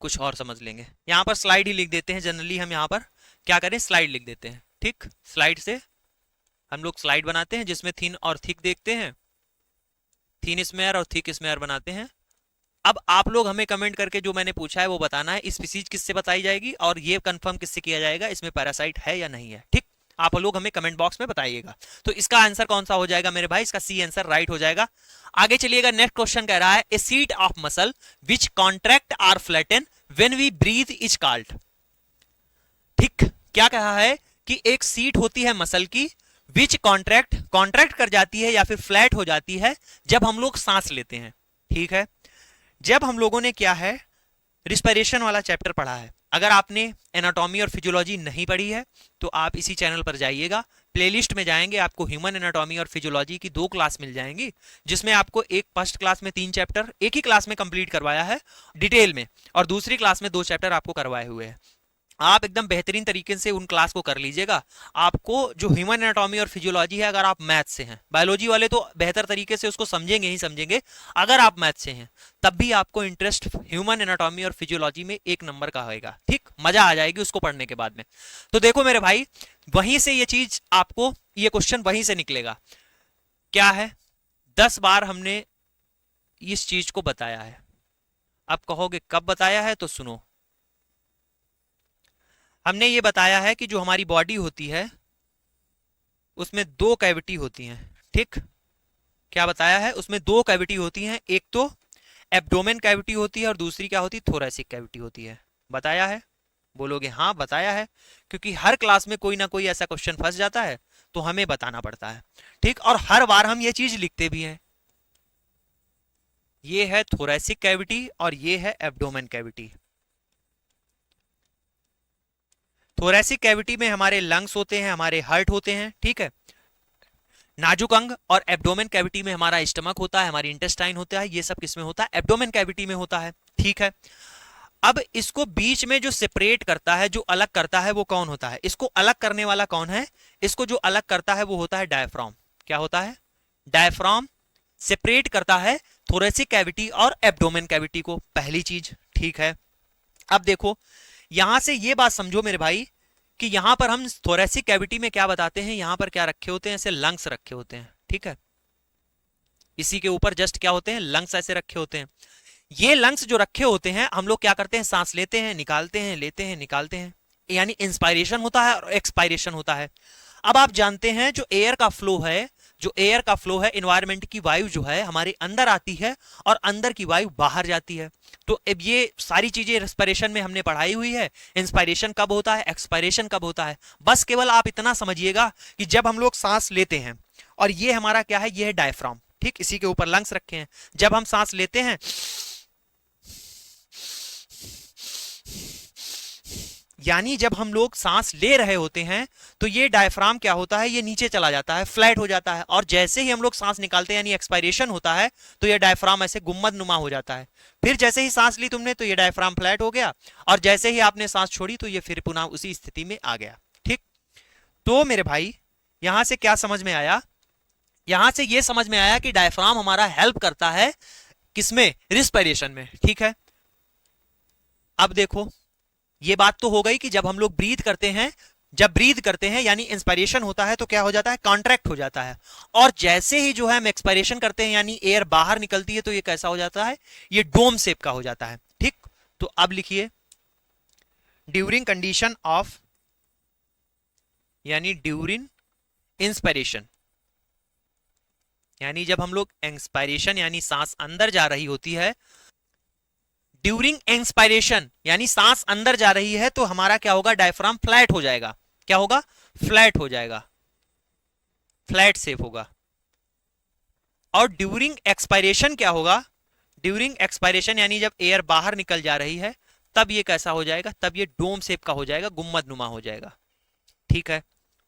कुछ और समझ लेंगे। यहाँ पर स्लाइड ही लिख देते हैं, जनरली हम यहाँ पर क्या करें, स्लाइड लिख देते हैं। ठीक, स्लाइड से हम लोग स्लाइड बनाते हैं जिसमें थिन और थिक देखते हैं, थिन स्मेयर और थिक स्मेयर बनाते हैं। अब आप लोग हमें कमेंट करके जो मैंने पूछा है वो बताना है, स्पीसीज किससे बताई जाएगी और ये कंफर्म किससे किया जाएगा, इसमें पैरासाइट है या नहीं है। ठीक, आप लोग हमें कमेंट बॉक्स में बताइएगा। तो इसका आंसर कौन सा हो जाएगा मेरे भाई, इसका सी आंसर राइट हो जाएगा। आगे चलिएगा, नेक्स्ट क्वेश्चन कह रहा है a sheet of muscle which contract or flatten when we breathe is called. ठीक, क्या कहा है कि एक सीट होती है मसल की विच कॉन्ट्रैक्ट कर जाती है या फिर फ्लैट हो जाती है जब हम लोग सांस लेते हैं। ठीक है, जब हम लोगों ने क्या है रिस्पिरेशन वाला चैप्टर पढ़ा है, अगर आपने एनाटॉमी और फिजियोलॉजी नहीं पढ़ी है तो आप इसी चैनल पर जाइएगा, प्लेलिस्ट में जाएंगे, आपको ह्यूमन एनाटॉमी और फिजियोलॉजी की 2 क्लास मिल जाएंगी, जिसमें आपको एक फर्स्ट क्लास में 3 चैप्टर एक ही क्लास में कंप्लीट करवाया है डिटेल में, और दूसरी क्लास में 2 चैप्टर आपको करवाए हुए हैं। आप एकदम बेहतरीन तरीके से उन क्लास को कर लीजिएगा। आपको जो ह्यूमन एनाटॉमी और फिजियोलॉजी है, अगर आप मैथ से हैं, बायोलॉजी वाले तो बेहतर तरीके से उसको समझेंगे ही समझेंगे, अगर आप मैथ से हैं तब भी आपको इंटरेस्ट ह्यूमन एनाटॉमी और फिजियोलॉजी में 1 नंबर का होगा। ठीक, मजा आ जाएगी उसको पढ़ने के बाद में। तो देखो मेरे भाई, वहीं से ये चीज आपको, ये क्वेश्चन वहीं से निकलेगा। क्या है, 10 बार हमने इस चीज को बताया है। अब कहोगे कब बताया है, तो सुनो, हमने ये बताया है कि जो हमारी बॉडी होती है उसमें 2 कैविटी होती हैं। ठीक, क्या बताया है, उसमें 2 कैविटी होती हैं, एक तो एब्डोमेन कैविटी होती है और दूसरी क्या होती है, थोरैसिक कैविटी होती है। बताया है, बोलोगे हाँ बताया है, क्योंकि हर क्लास में कोई ना कोई ऐसा क्वेश्चन फंस जाता है तो हमें बताना पड़ता है। ठीक, और हर बार हम ये चीज लिखते भी हैं, ये है थोरैसिक कैविटी और ये है एब्डोमेन कैविटी। थोरैसिक कैविटी में हमारे लंग्स होते हैं, हमारे हार्ट होते हैं, ठीक है, नाजुक अंग, और एब्डोमेन कैविटी में हमारा स्टमक होता है, हमारी इंटेस्टाइन होता है। ये सब किसमें होता है, एब्डोमेन कैविटी में होता है। ठीक है, अब इसको बीच में जो सेपरेट करता है, जो अलग करता है, वो कौन होता है, इसको अलग करने वाला कौन है, इसको जो अलग करता है वो होता है डायफ्राम। क्या होता है, डायफ्राम सेपरेट करता है थोरैसिक कैविटी और एब्डोमेन कैविटी को, पहली चीज। ठीक है, अब देखो यहां से ये बात समझो मेरे भाई कि यहां पर हम थोरैसिक कैविटी में क्या बताते हैं, यहां पर क्या रखे होते हैं, ऐसे लंग्स रखे होते हैं। ठीक है, इसी के ऊपर जस्ट क्या होते हैं, लंग्स ऐसे रखे होते हैं। ये लंग्स जो रखे होते हैं, हम लोग क्या करते हैं, सांस लेते हैं, निकालते हैं, लेते हैं, निकालते हैं, यानी इंस्पायरेशन होता है और एक्सपायरेशन होता है। अब आप जानते हैं जो एयर का फ्लो है, जो एयर का फ्लो है, एनवायरनमेंट की वायु जो है हमारे अंदर आती है और अंदर की वायु बाहर जाती है। तो अब ये सारी चीजें रेस्पिरेशन में हमने पढ़ाई हुई है, इंस्पायरेशन कब होता है, एक्सपायरेशन कब होता है। बस केवल आप इतना समझिएगा कि जब हम लोग सांस लेते हैं, और ये हमारा क्या है, ये है डायफ्राम। ठीक, इसी के ऊपर लंग्स रखे हैं। जब हम सांस लेते हैं, यानी जब हम लोग सांस ले रहे होते हैं तो ये डायफ्राम क्या होता है, ये नीचे चला जाता है, फ्लैट हो जाता है, और जैसे ही हम लोग सांस निकालते हैं यानी एक्सपायरेशन होता है तो ये डायफ्राम ऐसे गुम्बद नुमा हो जाता है। फिर जैसे ही सांस ली तुमने तो ये डायफ्राम फ्लैट हो गया, और जैसे ही आपने सांस छोड़ी तो ये फिर पुनः उसी स्थिति में आ गया। ठीक, तो मेरे भाई यहां से क्या समझ में आया, यहां से ये समझ में आया कि डायफ्राम हमारा हेल्प करता है किसमें, रिस्पिरेशन में। ठीक है, अब देखो ये बात तो हो गई कि जब हम लोग ब्रीथ करते हैं, जब ब्रीथ करते हैं यानी इंस्पायरेशन होता है तो क्या हो जाता है, कॉन्ट्रैक्ट हो जाता है, और जैसे ही जो है हम एक्सपायरेशन करते हैं यानी एयर बाहर निकलती है तो ये कैसा हो जाता है, ये डोम शेप का हो जाता है। ठीक, तो अब लिखिए ड्यूरिंग कंडीशन ऑफ, यानी ड्यूरिंग इंस्पायरेशन, यानी जब हम लोग इंस्पायरेशन यानी सांस अंदर जा रही होती है, ड्यूरिंग इंस्पायरेशन यानी सांस अंदर जा रही है तो हमारा क्या होगा, डायफ्राम फ्लैट हो जाएगा। क्या होगा, फ्लैट हो जाएगा, फ्लैट शेप होगा। और ड्यूरिंग एक्सपायरेशन क्या होगा, ड्यूरिंग एक्सपायरेशन यानी जब एयर बाहर निकल जा रही है तब ये कैसा हो जाएगा, तब ये डोम शेप का हो जाएगा, गुम्बद नुमा हो जाएगा। ठीक है,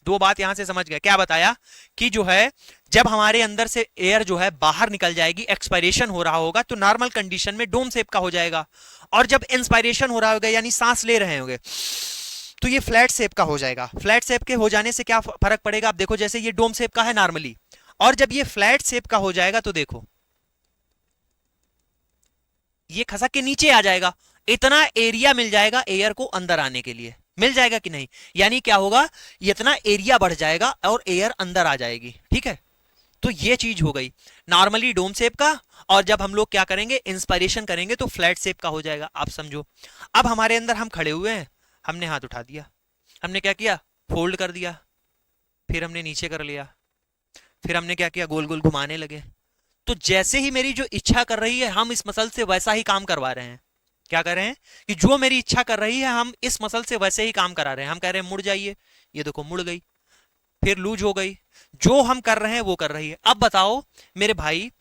2 बात यहां से समझ गए। क्या बताया कि जो है जब हमारे अंदर से एयर जो है बाहर निकल जाएगी, एक्सपायरेशन हो रहा होगा तो नॉर्मल कंडीशन में डोम शेप का हो जाएगा, और जब इंस्पायरेशन हो रहा होगा यानी सांस ले रहे होंगे तो ये फ्लैट शेप का हो जाएगा। फ्लैट शेप के हो जाने से क्या फर्क पड़ेगा, आप देखो जैसे ये डोम शेप का है नॉर्मली, और जब ये फ्लैट शेप का हो जाएगा तो देखो ये खसक के नीचे आ जाएगा, इतना एरिया मिल जाएगा एयर को अंदर आने के लिए, मिल जाएगा कि नहीं, यानी क्या होगा, इतना एरिया बढ़ जाएगा और एयर अंदर आ जाएगी। ठीक है, तो ये चीज हो गई नॉर्मली डोम शेप का, और जब हम लोग क्या करेंगे इंस्पायरेशन करेंगे तो फ्लैट शेप का हो जाएगा। आप समझो, अब हमारे अंदर हम खड़े हुए हैं, हमने हाथ उठा दिया, हमने क्या किया, फोल्ड कर दिया, फिर हमने नीचे कर लिया, फिर हमने क्या किया, गोल गोल घुमाने लगे। तो जैसे ही मेरी जो इच्छा कर रही है हम इस मसल से वैसा ही काम करवा रहे हैं। क्या कर रहे हैं कि जो मेरी इच्छा कर रही है हम इस मसल से वैसे ही काम करा रहे हैं। हम कह रहे हैं मुड़ जाइए, ये देखो मुड़ गई, फिर लूज हो गई, जो हम कर रहे हैं वो कर रही है। अब बताओ मेरे भाई,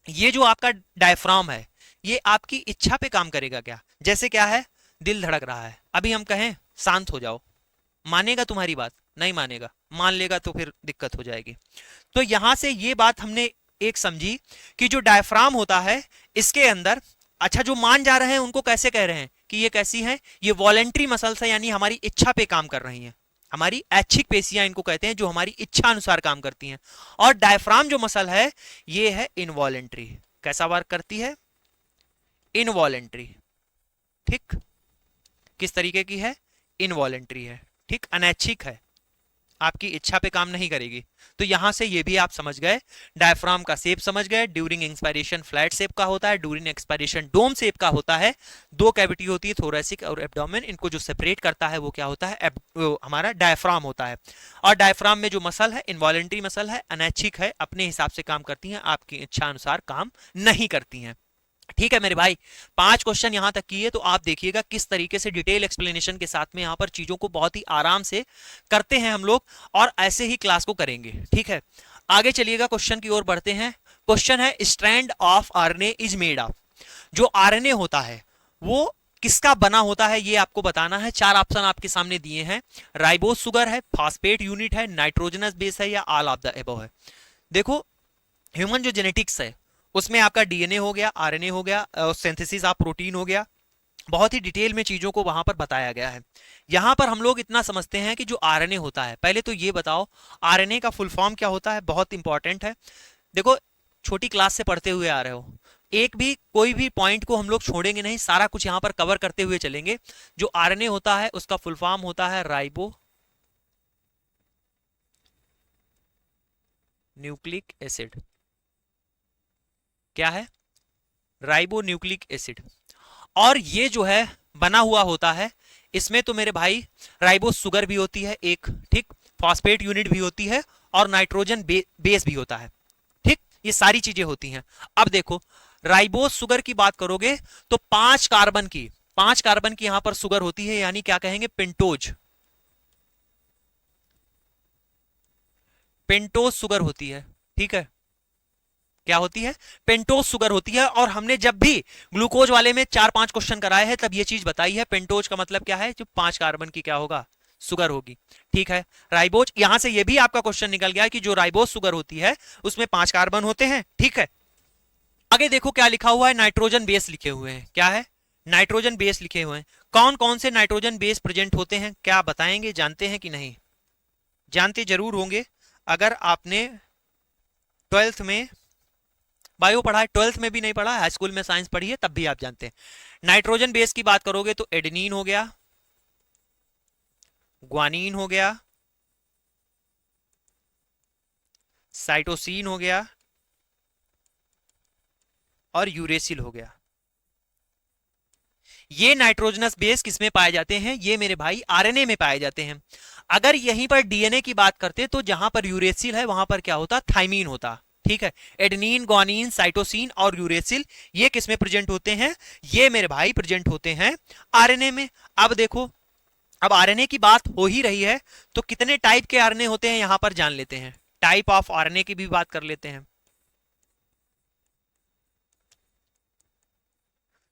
ये जो आपका डायफ्राम है ये आपकी इच्छा पे काम करेगा क्या? जैसे क्या है, दिल धड़क रहा है, अभी हम कहें शांत हो जाओ, मानेगा तुम्हारी बात? नहीं मानेगा। मान लेगा तो फिर दिक्कत हो जाएगी। तो यहां से ये बात हमने एक समझी कि जो डायफ्राम होता है इसके अंदर, अच्छा जो मान जा रहे हैं उनको कैसे कह रहे हैं कि ये कैसी है, ये वॉलेंट्री मसल्स है, यानी हमारी इच्छा पे काम कर रही हैं, हमारी ऐच्छिक पेशियां इनको कहते हैं, जो हमारी इच्छा अनुसार काम करती हैं। और डायफ्राम जो मसल है ये है इनवॉलेंट्री। कैसा वर्क करती है? इनवॉलेंट्री। ठीक, किस तरीके की है? इनवॉलेंट्री है। ठीक, अनैच्छिक है, आपकी इच्छा पे काम नहीं करेगी। तो यहां से ये भी आप समझ गए, डायफ्राम का शेप समझ गए, ड्यूरिंग इंस्पायरेशन फ्लैट शेप का होता है, ड्यूरिंग एक्सपायरेशन डोम शेप का होता है। दो कैविटी होती है, थोरैसिक और एब्डोमेन, इनको जो सेपरेट करता है वो क्या होता है, हमारा डायफ्राम होता है। और डायफ्राम में जो मसल है इनवॉलेंट्री मसल है, अनैच्छिक है, अपने हिसाब से काम करती हैं, आपकी इच्छा अनुसार काम नहीं करती हैं। ठीक है मेरे भाई, 5 क्वेश्चन यहां तक किए, तो आप देखिएगा किस तरीके से डिटेल एक्सप्लेनेशन के साथ में यहां पर चीजों को बहुत ही आराम से करते हैं हम लोग, और ऐसे ही क्लास को करेंगे। ठीक है, आगे चलिएगा, क्वेश्चन की ओर बढ़ते हैं। क्वेश्चन है strand of RNA is made of. जो आरएनए होता है वो किसका बना होता है ये आपको बताना है। 4 ऑप्शन आपके सामने दिए हैं, राइबोस शुगर है, फास्फेट यूनिट है, नाइट्रोजनस बेस है, या ऑल ऑफ द एबव है। देखो ह्यूमन जो जेनेटिक्स है उसमें आपका डीएनए हो गया, आरएनए हो गया, और सिंथेसिस ऑफ प्रोटीन हो गया, बहुत ही डिटेल में चीजों को वहां पर बताया गया है। यहां पर हम लोग इतना समझते हैं कि जो आरएनए होता है, पहले तो ये बताओ आरएनए का फुल फॉर्म क्या होता है, बहुत इंपॉर्टेंट है। देखो छोटी क्लास से पढ़ते हुए आ रहे हो, एक भी कोई भी पॉइंट को हम लोग छोड़ेंगे नहीं, सारा कुछ यहां पर कवर करते हुए चलेंगे। जो आरएनए होता है उसका फुल फॉर्म होता है राइबो न्यूक्लिक एसिड। क्या है? Ribo nucleic acid. और ये जो है बना हुआ होता है, इसमें तो मेरे भाई राइबोस शुगर भी होती है एक, ठीक, फॉस्फेट यूनिट भी होती है, और नाइट्रोजन बेस भी होता है। ठीक, ये सारी चीजें होती हैं। अब देखो राइबोस शुगर की बात करोगे तो 5 कार्बन की यहां पर शुगर होती है, यानी क्या कहेंगे, पेंटोज। पेंटोज शुगर होती है। ठीक है, क्या होती है? पेंटोज शुगर होती है। और हमने जब भी ग्लूकोज वाले में 4-5 क्वेश्चन कराए हैं तब ये चीज बताई है, पेंटोज का मतलब क्या है, जो 5 कार्बन की क्या होगा, शुगर होगी। ठीक है, राइबोज, यहां से ये भी आपका क्वेश्चन निकल गया कि जो राइबोज शुगर होती है उसमें 5 कार्बन होते हैं। ठीक है, आगे देखो क्या लिखा हुआ है, नाइट्रोजन बेस लिखे हुए हैं। क्या है? नाइट्रोजन बेस लिखे हुए हैं। कौन कौन से नाइट्रोजन बेस प्रेजेंट होते हैं, क्या बताएंगे, जानते हैं कि नहीं? जानते जरूर होंगे, अगर आपने 12th में बायो पढ़ा है, 12th में भी नहीं पढ़ा, हाई स्कूल में साइंस पढ़ी है, तब भी आप जानते हैं। नाइट्रोजन बेस की बात करोगे तो एडेनिन हो गया, ग्वानिन हो गया, साइटोसिन हो गया, और यूरेसिल हो गया। ये नाइट्रोजनस बेस किसमें पाए जाते हैं? ये मेरे भाई आरएनए में पाए जाते हैं। अगर यहीं पर डीएनए की बात करते तो जहां पर यूरेसिल है वहां पर क्या होता, थाइमीन होता। ठीक है, एडेनिन, ग्वानिन, साइटोसिन और यूरेसिल ये किसमें प्रेजेंट होते हैं? ये मेरे भाई प्रेजेंट होते हैं आरएनए में। अब देखो, अब आरएनए की बात हो ही रही है तो कितने टाइप के आरएनए होते हैं यहां पर जान लेते हैं। टाइप ऑफ आरएनए की भी बात कर लेते हैं।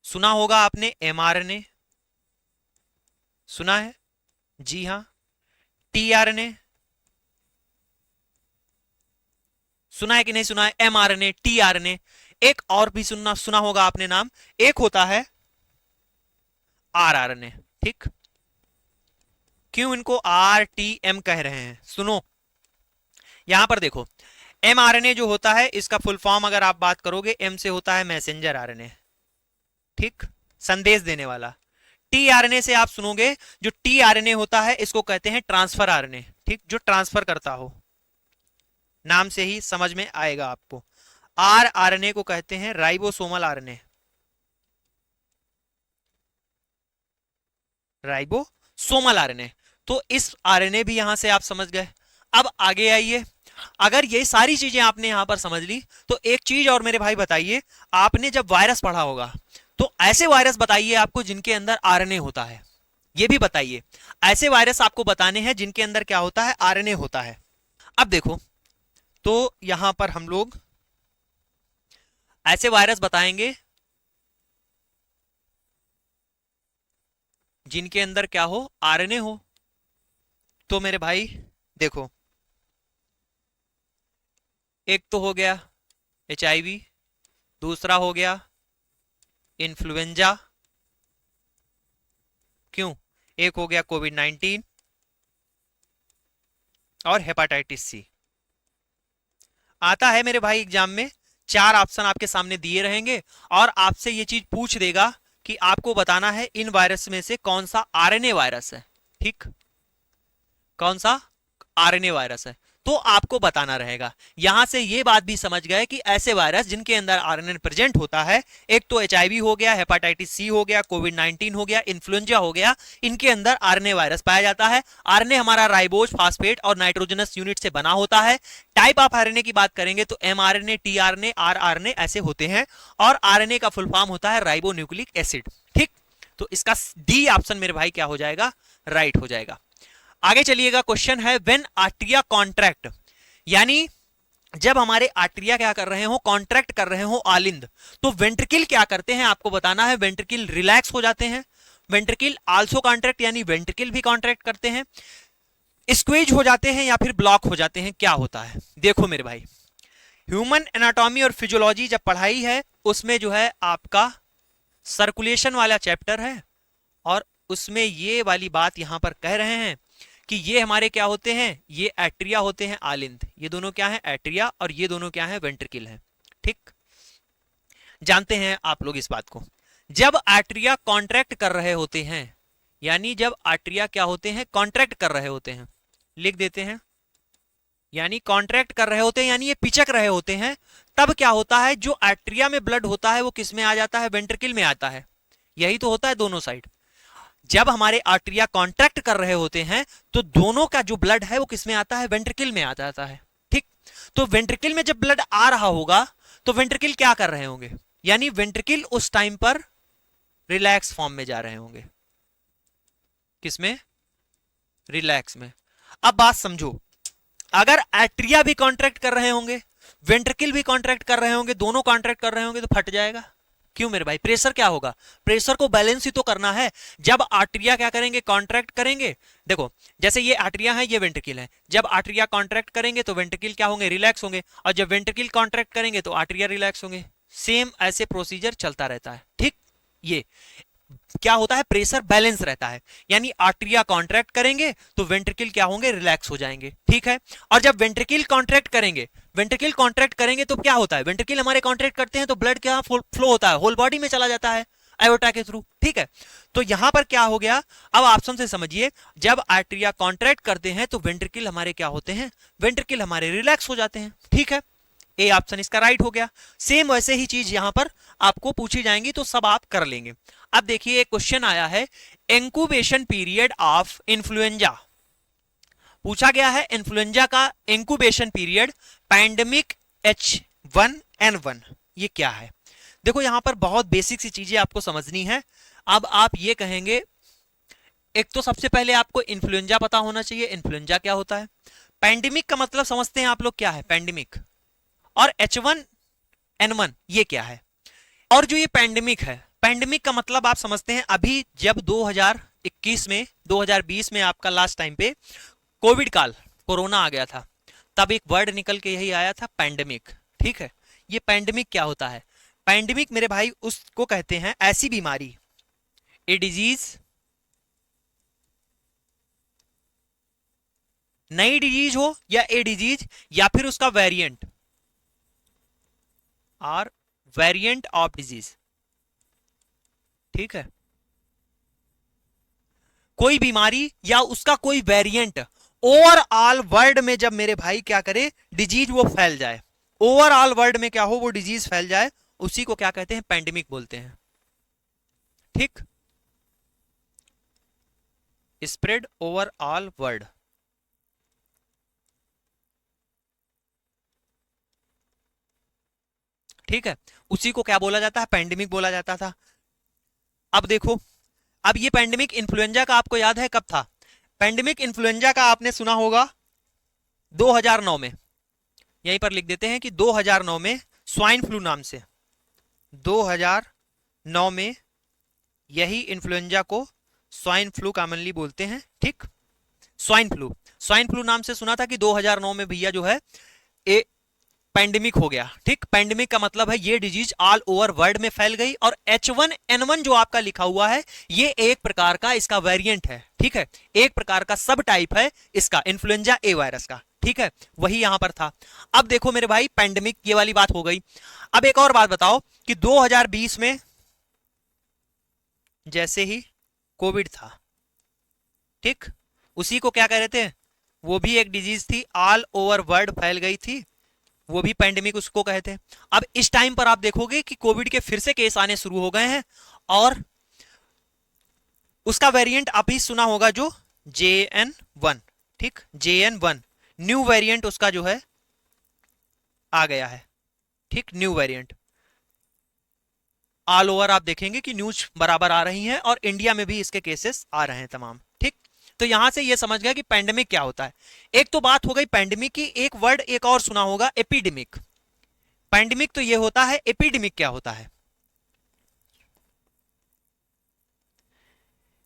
सुना होगा आपने एमआरएनए, सुना है? जी हां। टीआरएनए सुना है कि नहीं सुना है? MRNA, tRNA. एक और भी सुना होगा आपने नाम, एक होता है आरआरएनए। ठीक, क्यों इनको RTM कह रहे हैं? सुनो, यहां पर देखो, mRNA जो होता है इसका फुल फॉर्म अगर आप बात करोगे, M से होता है मैसेंजर RNA, ठीक, संदेश देने वाला। tRNA से आप सुनोगे, जो tRNA होता है इसको कहते हैं ट्रांसफर RNA, ठीक, जो ट्रांसफर करता हो, नाम से ही समझ में आएगा आपको। rRNA को कहते हैं राइबोसोमल RNA, राइबोसोमल RNA। तो इस RNA भी यहां से आप समझ गए। अब आगे आइए, अगर ये सारी चीजें आपने यहां पर समझ ली, तो एक चीज और मेरे भाई बताइए, आपने जब वायरस पढ़ा होगा तो ऐसे वायरस बताइए आपको जिनके अंदर RNA होता है, ये भी बताइए। ऐसे वायरस आपको बताने हैं जिनके अंदर क्या होता है, RNA होता है। अब देखो, तो यहां पर हम लोग ऐसे वायरस बताएंगे जिनके अंदर क्या हो, RNA हो। तो मेरे भाई देखो, एक तो हो गया HIV, दूसरा हो गया इन्फ्लुएंजा, क्यों, एक हो गया कोविड-19 और हेपाटाइटिस C। आता है मेरे भाई एग्जाम में, 4 ऑप्शन आपके सामने दिए रहेंगे और आपसे ये चीज पूछ देगा कि आपको बताना है इन वायरस में से कौन सा RNA वायरस है, ठीक, कौन सा RNA वायरस है, तो आपको बताना रहेगा। यहां से ये बात भी समझ गए कि ऐसे वायरस जिनके अंदर RNA प्रेजेंट होता है, एक तो HIV हो गया, हेपाटाइटिस C हो गया, कोविड-19 हो गया, इन्फ्लुएंजा हो गया, इनके अंदर RNA वायरस पाया जाता है। RNA हमारा राइबोज, फास्फेट और नाइट्रोजनस यूनिट से बना होता है। टाइप ऑफ RNA की बात करेंगे तो mRNA, tRNA, rRNA ऐसे होते हैं, और RNA का फुल फॉर्म होता है राइबो न्यूक्लिक एसिड, ठीक। तो इसका D ऑप्शन मेरे भाई क्या हो जाएगा, राइट हो जाएगा। आगे चलिएगा, क्वेश्चन है व्हेन आर्टरिया कॉन्ट्रैक्ट, यानी जब हमारे आर्टरिया क्या कर रहे हो, कॉन्ट्रैक्ट कर रहे हो आलिंद, तो वेंट्रिकल क्या करते हैं आपको बताना है, वेंट्रिकल रिलैक्स हो जाते हैं, वेंट्रिकल आल्सो कॉन्ट्रैक्ट, यानी वेंट्रिकल भी कॉन्ट्रैक्ट करते हैं, स्क्वीज हो जाते हैं या फिर ब्लॉक हो जाते हैं, क्या होता है। देखो मेरे भाई, ह्यूमन एनाटॉमी और फिजियोलॉजी जब पढ़ाई है उसमें जो है आपका सर्कुलेशन वाला चैप्टर है, और उसमें ये वाली बात यहां पर कह रहे हैं कि ये हमारे क्या होते हैं, ये एट्रिया होते हैं आलिंद, ये दोनों क्या है, एट्रिया, और ये दोनों क्या है, वेंट्रिकल है, ठीक। जानते हैं आप लोग इस बात को। जब आर्टरिया कॉन्ट्रैक्ट कर रहे होते हैं, यानी जब आर्टरिया क्या होते हैं, कॉन्ट्रैक्ट कर रहे होते हैं, लिख देते हैं, यानी कॉन्ट्रैक्ट कर रहे होते हैं, यानी ये पिचक रहे होते हैं, तब क्या होता है, जो आर्टरिया में ब्लड होता है वो किस में आ जाता है, वेंट्रिकल में आता है। यही तो होता है दोनों साइड। जब हमारे आर्टरिया कॉन्ट्रैक्ट कर रहे होते हैं तो दोनों का जो ब्लड है वो किसमें आता है, वेंट्रिकल में आ जाता है, ठीक। तो वेंट्रिकल में जब ब्लड आ रहा होगा तो वेंट्रिकल क्या कर रहे होंगे, यानी वेंट्रिकल उस टाइम पर रिलैक्स फॉर्म में जा रहे होंगे, किसमें, रिलैक्स में। अब बात समझो, अगर आर्टरिया भी कॉन्ट्रैक्ट कर रहे होंगे, वेंट्रिकल भी कॉन्ट्रैक्ट कर रहे होंगे, दोनों कॉन्ट्रैक्ट कर रहे होंगे, तो फट जाएगा। क्यों मेरे भाई, प्रेशर क्या होगा, प्रेशर को बैलेंस ही तो करना है। जब आर्टरिया क्या करेंगे, कॉन्ट्रैक्ट करेंगे, देखो जैसे ये आर्टरिया है, ये वेंट्रिकल है, जब आर्टरिया कॉन्ट्रैक्ट करेंगे तो वेंट्रिकल क्या होंगे, रिलैक्स होंगे, और जब वेंट्रिकल कॉन्ट्रैक्ट करेंगे तो आर्टरिया रिलैक्स होंगे। सेम ऐसे प्रोसीजर चलता रहता है, ठीक। ये क्या होता है, प्रेशर बैलेंस रहता है, यानी आर्टरिया कॉन्ट्रैक्ट करेंगे तो वेंट्रिकल क्या होंगे, रिलैक्स हो जाएंगे, ठीक है। और जब वेंट्रिकल कॉन्ट्रैक्ट करेंगे, वेंट्रिकल कॉन्ट्रैक्ट करेंगे तो क्या होता है, वेंट्रिकल हमारे कॉन्ट्रैक्ट करते हैं तो ब्लड क्या फ्लो होता है, होल बॉडी में चला जाता है एओर्टा के थ्रू, ठीक है। तो यहां पर क्या हो गया, अब ऑप्शन से समझिए, जब आर्टरिया कॉन्ट्रैक्ट करते हैं तो वेंट्रिकल हमारे क्या होते हैं, वेंट्रिकल हमारे रिलैक्स हो जाते हैं, ठीक है। ए ऑप्शन इसका राइट हो गया। सेम वैसे ही चीज यहां पर आपको पूछी जाएंगी तो सब आप कर लेंगे। अब देखिए एक क्वेश्चन आया है, इंक्यूबेशन पीरियड ऑफ इन्फ्लुएंजा, पूछा गया है इन्फ्लुएंजा का इंक्यूबेशन पीरियड पैंडेमिक H1N1 ये क्या है। देखो यहां पर बहुत बेसिक सी चीजें आपको समझनी है। अब आप ये कहेंगे, एक तो सबसे पहले आपको इन्फ्लुएंजा पता होना चाहिए, इन्फ्लुएंजा क्या होता है। पैंडेमिक का मतलब समझते हैं आप लोग क्या है, पैंडेमिक, और H1N1 ये क्या है। और जो ये पैंडेमिक है, पैंडेमिक का मतलब आप समझते हैं, अभी जब 2021 में 2020 में आपका लास्ट टाइम पे कोविड काल, कोरोना आ गया था, तब एक वर्ड निकल के यही आया था, पैंडेमिक, ठीक है। ये पैंडेमिक क्या होता है, पैंडेमिक मेरे भाई उसको कहते हैं ऐसी बीमारी, ए डिजीज नई डिजीज हो या ए डिजीज या फिर उसका variant, or variant of disease, ठीक है, कोई बीमारी या उसका कोई वेरिएंट ओवरऑल वर्ल्ड में जब मेरे भाई क्या करे, डिजीज वो फैल जाए, ओवरऑल वर्ल्ड में क्या हो, वो डिजीज फैल जाए, उसी को क्या कहते हैं, पेंडेमिक बोलते हैं, ठीक, स्प्रेड ओवर ऑल वर्ल्ड, ठीक है, उसी को क्या बोला जाता है, पेंडेमिक बोला जाता था। अब देखो, अब ये पेंडेमिक इन्फ्लुएंजा का आपको याद है कब था, पेंडेमिक इन्फ्लुएंजा का आपने सुना होगा 2009 में, यहीं पर लिख देते हैं कि 2009 में स्वाइन फ्लू नाम से, 2009 में यही इन्फ्लुएंजा को स्वाइन फ्लू कॉमनली बोलते हैं, ठीक, स्वाइन फ्लू, स्वाइन फ्लू नाम से सुना था कि 2009 में भैया जो है ए पेंडेमिक हो गया, ठीक, पेंडेमिक का मतलब है ये डिजीज ऑल ओवर वर्ल्ड में फैल गई, और H1N1 जो आपका लिखा हुआ है ये एक प्रकार का इसका वेरिएंट है, ठीक है, एक प्रकार का सब टाइप है इसका इन्फ्लुएंजा ए वायरस का, ठीक है, वही यहां पर था। अब देखो मेरे भाई, पेंडेमिक ये वाली बात हो गई। अब एक और बात बताओ कि 2020 में जैसे ही कोविड था, ठीक, उसी को क्या कह रहे थे, वो भी एक डिजीज थी, ऑल ओवर वर्ल्ड फैल गई थी, वो भी पेंडेमिक उसको कहते हैं। अब इस टाइम पर आप देखोगे कि कोविड के फिर से केस आने शुरू हो गए हैं, और उसका वेरिएंट आप ही सुना होगा जो JN1, ठीक, JN1 न्यू वेरिएंट उसका जो है आ गया है, ठीक, न्यू वेरिएंट ऑल ओवर आप देखेंगे कि न्यूज बराबर आ रही हैं, और इंडिया में भी इसके केसेस आ रहे हैं तमाम, ठीक। तो यहां से ये समझ गया कि पेंडेमिक क्या होता है। एक तो बात हो गई पेंडेमिक की, एक वर्ड एक और सुना होगा, एपिडेमिक। पेंडेमिक तो ये होता है, एपिडेमिक क्या होता है,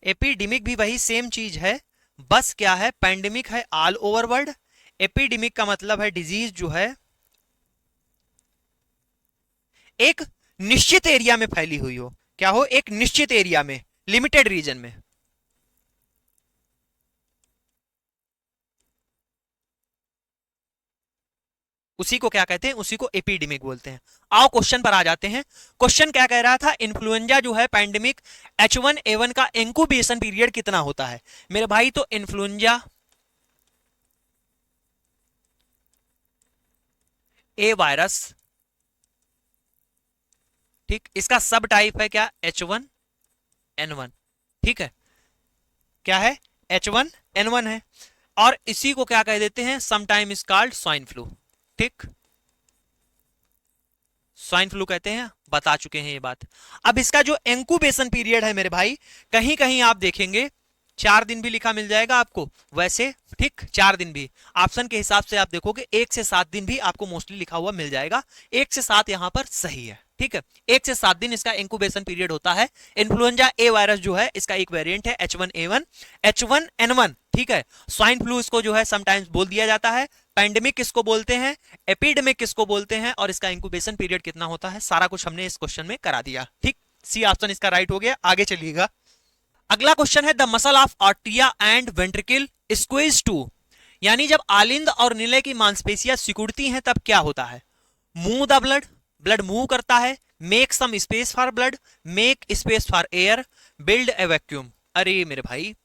एपिडेमिक भी वही सेम चीज है, बस क्या है, पेंडेमिक है ऑल ओवर वर्ल्ड, एपिडेमिक का मतलब है डिजीज जो है एक निश्चित एरिया में फैली हुई हो, क्या हो, एक निश्चित एरिया में, लिमिटेड रीजन में, उसी को क्या कहते हैं, उसी को एपिडेमिक बोलते हैं। आओ क्वेश्चन पर आ जाते हैं। क्वेश्चन क्या कह रहा था, इन्फ्लुएंजा जो है पेंडेमिक H1N1 का इंक्यूबेशन पीरियड कितना होता है मेरे भाई, तो इन्फ्लुएंजा ए वायरस, ठीक, इसका सब टाइप है क्या, H1N1, ठीक है, क्या है, H1N1 है, और इसी को क्या कह देते हैं, sometime is called swine flu, ठीक, स्वाइन फ्लू कहते हैं, बता चुके हैं ये बात। अब इसका जो इंक्यूबेशन पीरियड है मेरे भाई, कहीं कहीं आप देखेंगे 4 दिन भी लिखा मिल जाएगा आपको, वैसे ठीक 4 दिन भी, ऑप्शन के हिसाब से आप देखोगे 1 से 7 दिन भी आपको मोस्टली लिखा हुआ मिल जाएगा, 1 से 7 यहां पर सही है, ठीक है, 1 से 7 दिन इसका इंक्यूबेशन पीरियड होता है। इन्फ्लुएंजा ए वायरस जो है इसका एक वेरिएंट है H1N1, H1N1, ठीक है। स्वाइन फ्लू इसको जो है समटाइम्स बोल दिया जाता है, पैंडेमिक किसको बोलते हैं, एपिडेमिक किसको बोलते हैं, और इसका इंक्यूबेशन पीरियड कितना होता है, सारा कुछ हमने इस क्वेश्चन में करा दिया, ठीक, सी ऑप्शन इसका राइट हो गया। आगे चलिएगा, अगला क्वेश्चन है द मसल ऑफ आर्टिया एंड वेंट्रिकल स्क्वीज टू, यानी जब आलिंद और निलय की मांसपेशियां सिकुड़ती हैं तब क्या होता है, move the blood, blood move करता है, make some space for blood, make space for air, build a vacuum. अरे मेरे भाई,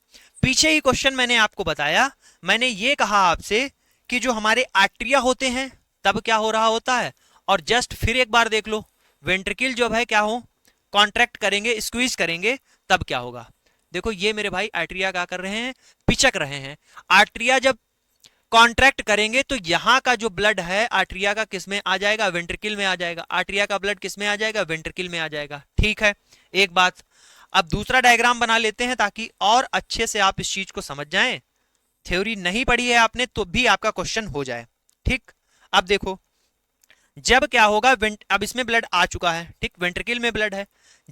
पीछे ही क्वेश्चन मैंने आपको बताया, मैंने ये कहा आपसे कि जो हमारे आर्टरिया होते हैं तब क्या हो रहा होता है, और जस्ट फिर एक बार देख लो, वेंट्रिकल जब है क्या हो, कॉन्ट्रैक्ट करेंगे, स्क्वीज करेंगे, तब क्या होगा। देखो ये मेरे भाई आर्टरिया क्या कर रहे हैं, पिचक रहे हैं। आर्टरिया जब कॉन्ट्रैक्ट करेंगे तो यहां का जो ब्लड है आर्टरिया का किस में आ जाएगा, वेंट्रिकल में आ जाएगा, आर्टरिया का ब्लड किस में आ जाएगा, वेंट्रिकल में आ जाएगा, ठीक है। एक बात, अब दूसरा डायग्राम बना लेते हैं ताकि और अच्छे से आप इस चीज को समझ जाएं, थ्योरी नहीं पढ़ी है आपने तो भी आपका क्वेश्चन हो जाए, ठीक। अब देखो जब क्या होगा, अब इसमें ब्लड आ चुका है, ठीक, वेंट्रिकल में ब्लड है,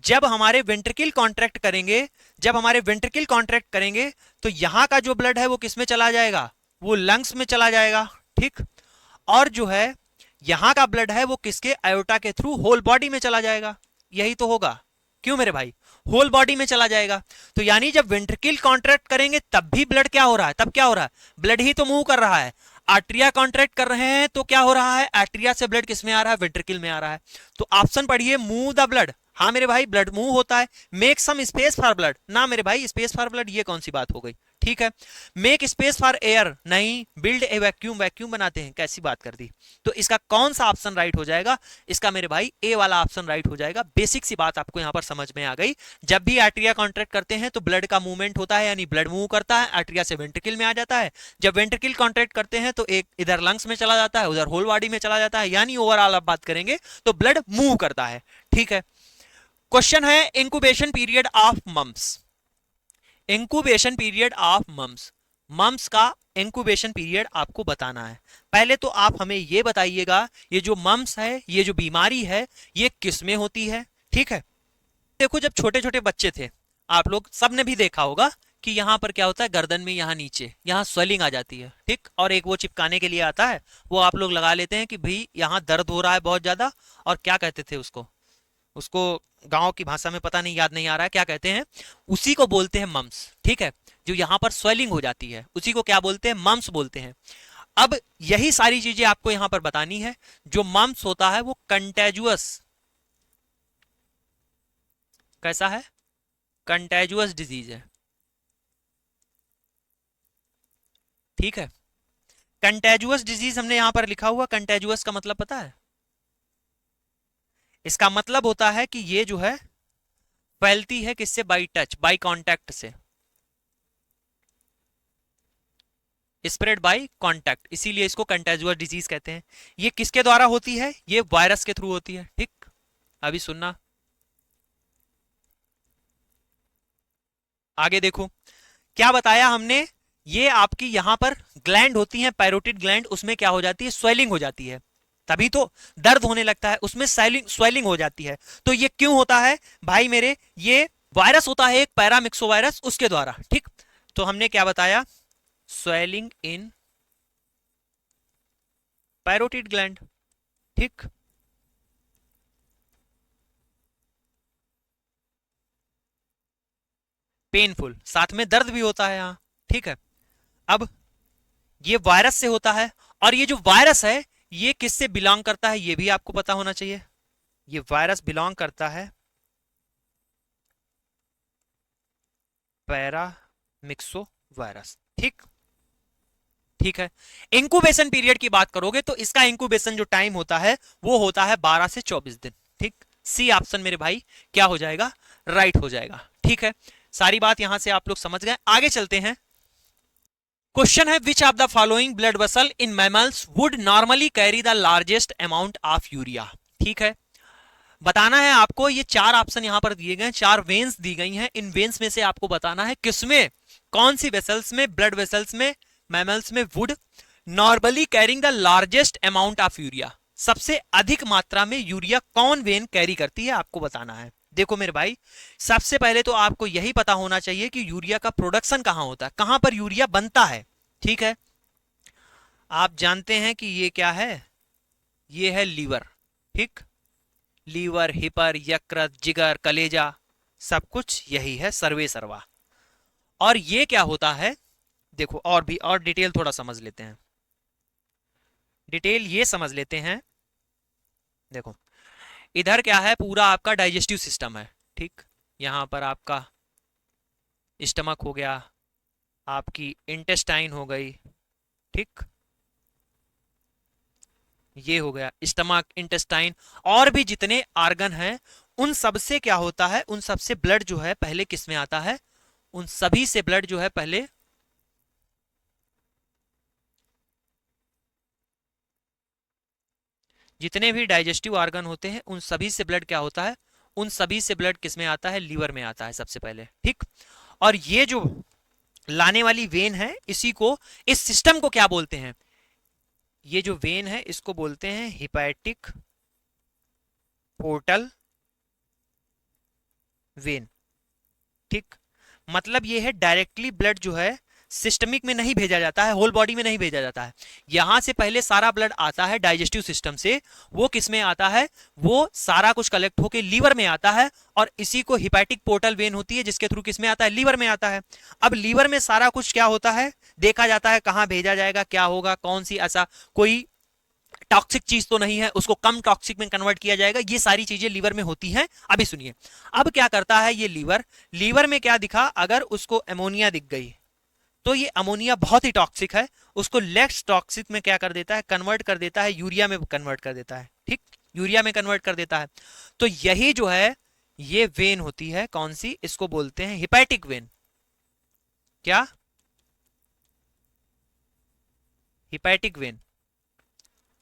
जब हमारे वेंट्रिकल कॉन्ट्रैक्ट करेंगे, जब हमारे वेंट्रिकल कॉन्ट्रैक्ट करेंगे तो यहां का जो ब्लड है वो किस में चला जाएगा, वो लंग्स में चला जाएगा, ठीक, और जो है यहां का ब्लड है वो किसके, आयोटा के थ्रू होल बॉडी में चला जाएगा, यही तो होगा। क्यों मेरे भाई, होल बॉडी में चला जाएगा। तो यानी जब वेंट्रिकल कॉन्ट्रैक्ट करेंगे तब भी ब्लड क्या हो रहा है, तब क्या हो रहा है, ब्लड ही तो मूव कर रहा है। आर्ट्रिया कॉन्ट्रैक्ट कर रहे हैं तो क्या हो रहा है, आर्ट्रिया से ब्लड किस में आ रहा है, वेंट्रिकल में आ रहा है। तो ऑप्शन पढ़िए, मूव द ब्लड। हाँ मेरे भाई ब्लड मूव होता है। Make some space for blood, ना मेरे भाई स्पेस फॉर ब्लड ये कौन सी बात हो गई, ठीक है। मेक स्पेस फॉर एयर, नहीं। बिल्ड ए वैक्यूम, वैक्यूम बनाते हैं, कैसी बात कर दी। तो इसका कौन सा ऑप्शन राइट हो जाएगा, इसका मेरे भाई ए वाला ऑप्शन राइट हो जाएगा। बेसिक सी बात आपको यहां पर समझ में आ गई। जब भी आर्टरिया कॉन्ट्रैक्ट करते हैं तो ब्लड का मूवमेंट होता है, यानी ब्लड मूव करता है, आर्टरिया से वेंट्रिकल में आ जाता है। जब वेंट्रिकल कॉन्ट्रैक्ट करते हैं तो एक इधर लंग्स में चला जाता है, उधर होल बॉडी में चला जाता है, यानी ओवरऑल आप बात करेंगे तो ब्लड मूव करता है, ठीक है। क्वेश्चन है incubation period of mumps. Incubation period of mumps, mumps का इंक्यूबेशन पीरियड आपको बताना है। पहले तो आप हमें यह बताइएगा, ये जो मम्स है, ये जो बीमारी है, ये किस में होती है, ठीक है। देखो जब छोटे छोटे बच्चे थे, आप लोग सबने भी देखा होगा कि यहां पर क्या होता है, गर्दन में यहां नीचे यहां स्वेलिंग आ जाती है, ठीक। और एक वो चिपकाने के लिए आता है, वो आप लोग लगा लेते हैं कि भाई यहां दर्द हो रहा है बहुत ज्यादा, और क्या कहते थे उसको, उसको गांव की भाषा में पता नहीं, याद नहीं आ रहा है क्या कहते हैं, उसी को बोलते हैं मम्स, ठीक है। जो यहां पर स्वेलिंग हो जाती है उसी को क्या बोलते हैं, मम्स बोलते हैं। अब यही सारी चीजें आपको यहां पर बतानी है। जो मम्स होता है वो कंटेजुअस, कैसा है, कंटेजुअस डिजीज है, ठीक है। कंटेजुअस डिजीज हमने यहां पर लिखा हुआ, कंटेजुअस का मतलब पता है, इसका मतलब होता है कि ये जो है फैलती है किससे, बाई टच, बाई कांटेक्ट से, स्प्रेड बाय कांटेक्ट, इसीलिए इसको कंटेजुअस डिजीज कहते हैं। ये किसके द्वारा होती है, ये वायरस के थ्रू होती है, ठीक। अभी सुनना, आगे देखो क्या बताया हमने, ये आपकी यहां पर ग्लैंड होती है, पैरोटिड ग्लैंड, उसमें क्या हो जाती है, स्वेलिंग हो जाती है, तभी तो दर्द होने लगता है, उसमें स्वेलिंग हो जाती है। तो ये क्यों होता है भाई मेरे, ये वायरस होता है एक पैरामिक्सो वायरस, उसके द्वारा, ठीक। तो हमने क्या बताया, स्वेलिंग इन पैरोटिड ग्लैंड, ठीक। पेनफुल, साथ में दर्द भी होता है यहां, ठीक है। अब ये वायरस से होता है, और ये जो वायरस है ये किससे बिलोंग करता है, ये भी आपको पता होना चाहिए। ये वायरस बिलोंग करता है पैरामिक्सो वायरस, ठीक, ठीक है। इंक्यूबेशन पीरियड की बात करोगे तो इसका इंक्यूबेशन जो टाइम होता है वो होता है 12 से 24 दिन, ठीक। सी ऑप्शन मेरे भाई क्या हो जाएगा, राइट हो जाएगा, ठीक है। सारी बात यहां से आप लोग समझ गए, आगे चलते हैं। क्वेश्चन है विच of the following blood vessel in mammals would normally carry the largest amount of urea, ठीक है। बताना है आपको, ये चार ऑप्शन यहां पर दिए गए, चार वेन्स दी गई हैं, इन वेन्स में से आपको बताना है किसमें, कौन सी वेसल्स में, ब्लड वेसल्स में, मैमल्स में would normally carrying the largest amount of urea, सबसे अधिक मात्रा में यूरिया कौन वेन कैरी करती है, आपको बताना है। देखो मेरे भाई, सबसे पहले तो आपको यही पता होना चाहिए कि यूरिया का प्रोडक्शन कहां होता है, कहां पर यूरिया बनता है, ठीक है। आप जानते हैं कि ये क्या है, ये है लीवर, ठीक। लीवर, हिपर, यकृत, जिगर, कलेजा, सब कुछ यही है, सर्वे सर्वा। और ये क्या होता है, देखो और भी, और डिटेल थोड़ा समझ लेते हैं, डिटेल ये समझ लेते हैं। देखो इधर क्या है, पूरा आपका डाइजेस्टिव सिस्टम है, ठीक। यहां पर आपका स्टमक हो गया, आपकी इंटेस्टाइन हो गई, ठीक, ये हो गया स्टमक, इंटेस्टाइन, और भी जितने आर्गन हैं उन सब से क्या होता है, उन सब से ब्लड जो है पहले किस में आता है, उन सभी से ब्लड जो है पहले जितने भी डाइजेस्टिव ऑर्गन होते हैं उन सभी से ब्लड क्या होता है, उन सभी से ब्लड किस में आता है, लीवर में आता है सबसे पहले, ठीक। और ये जो लाने वाली वेन है, इसी को, इस सिस्टम को क्या बोलते हैं, ये जो वेन है इसको बोलते हैं हिपैटिक पोर्टल वेन, ठीक। मतलब ये है डायरेक्टली ब्लड जो है सिस्टमिक में नहीं भेजा जाता है, होल बॉडी में नहीं भेजा जाता है। यहां से पहले सारा ब्लड आता है डाइजेस्टिव सिस्टम से, वो किस में आता है, वो सारा कुछ कलेक्ट होकर लीवर में आता है, और इसी को हिपैटिक पोर्टल वेन होती है जिसके थ्रू किस में आता है, लीवर में आता है। अब लीवर में सारा कुछ क्या होता है, देखा जाता है कहां भेजा जाएगा, क्या होगा, कौन सी ऐसा कोई टॉक्सिक चीज तो नहीं है, उसको कम टॉक्सिक में कन्वर्ट किया जाएगा, ये सारी चीजें लीवर में होती हैं। अभी सुनिए, अब क्या करता है ये लीवर, लीवर में क्या दिखा, अगर उसको अमोनिया दिख गई तो ये अमोनिया बहुत ही टॉक्सिक है, उसको लेस टॉक्सिक में क्या कर देता है, कन्वर्ट कर देता है, यूरिया में कन्वर्ट कर देता है। ठीक, यूरिया में कन्वर्ट कर देता है। तो यही जो है ये वेन होती है, कौन सी, इसको बोलते हैं हिपैटिक वेन। क्या, हिपैटिक वेन।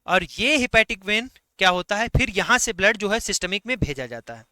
और ये हिपैटिक वेन क्या होता है, फिर यहां से ब्लड जो है सिस्टमिक में भेजा जाता है।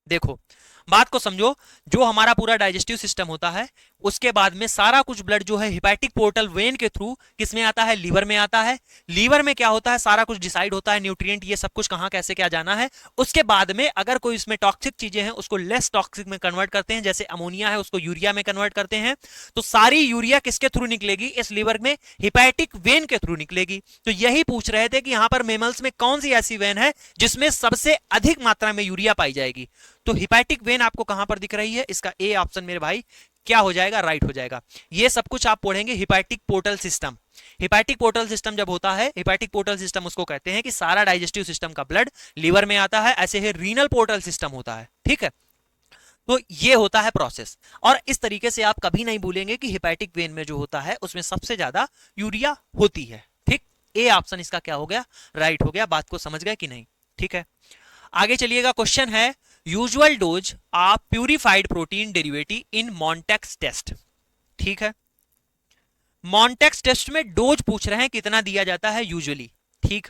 देखो बात को समझो, जो हमारा पूरा डाइजेस्टिव सिस्टम होता है उसके बाद में सारा कुछ ब्लड जो है हिपैटिक पोर्टल वेन के थ्रू किसमें आता है, लीवर में आता है। लीवर में क्या होता है, सारा कुछ डिसाइड होता है, न्यूट्रिएंट ये सब कुछ कहां कैसे क्या जाना है। उसके बाद में अगर कोई इसमें टॉक्सिक चीजें हैं उसको लेस टॉक्सिक में कन्वर्ट करते हैं, जैसे अमोनिया है उसको यूरिया में कन्वर्ट करते हैं। तो सारी यूरिया किसके थ्रू निकलेगी, इस लीवर में हिपैटिक वेन के थ्रू निकलेगी। तो यही पूछ रहे थे कि यहां पर मेमल्स में कौन सी ऐसी वेन है जिसमें सबसे अधिक मात्रा में यूरिया पाई जाएगी। तो हिपैटिक वेन आपको कहां पर दिख रही है, इसका ए ऑप्शन मेरे भाई क्या हो जाएगा, राइट हो जाएगा। ये सब कुछ आप पढ़ेंगे hepatic portal system. Hepatic portal system जब होता है, हिपैटिक पोर्टल सिस्टम उसको कहते हैं कि सारा डाइजेस्टिव सिस्टम का ब्लड लीवर में आता है, ऐसे ही रीनल पोर्टल सिस्टम होता है। ठीक है, तो ये होता है प्रोसेस। और इस तरीके से आप कभी नहीं भूलेंगे कि हिपैटिक वेन में जो होता है उसमें सबसे ज्यादा यूरिया होती है। ठीक, ए ऑप्शन इसका क्या हो गया, राइट हो गया। बात को समझ गए कि नहीं। ठीक है, आगे चलिएगा। क्वेश्चन है usual dose of purified protein derivative in Mantoux test. ठीक है, मॉन्टेक्स टेस्ट में डोज पूछ रहे हैं कितना दिया जाता है यूजुअली। ठीक,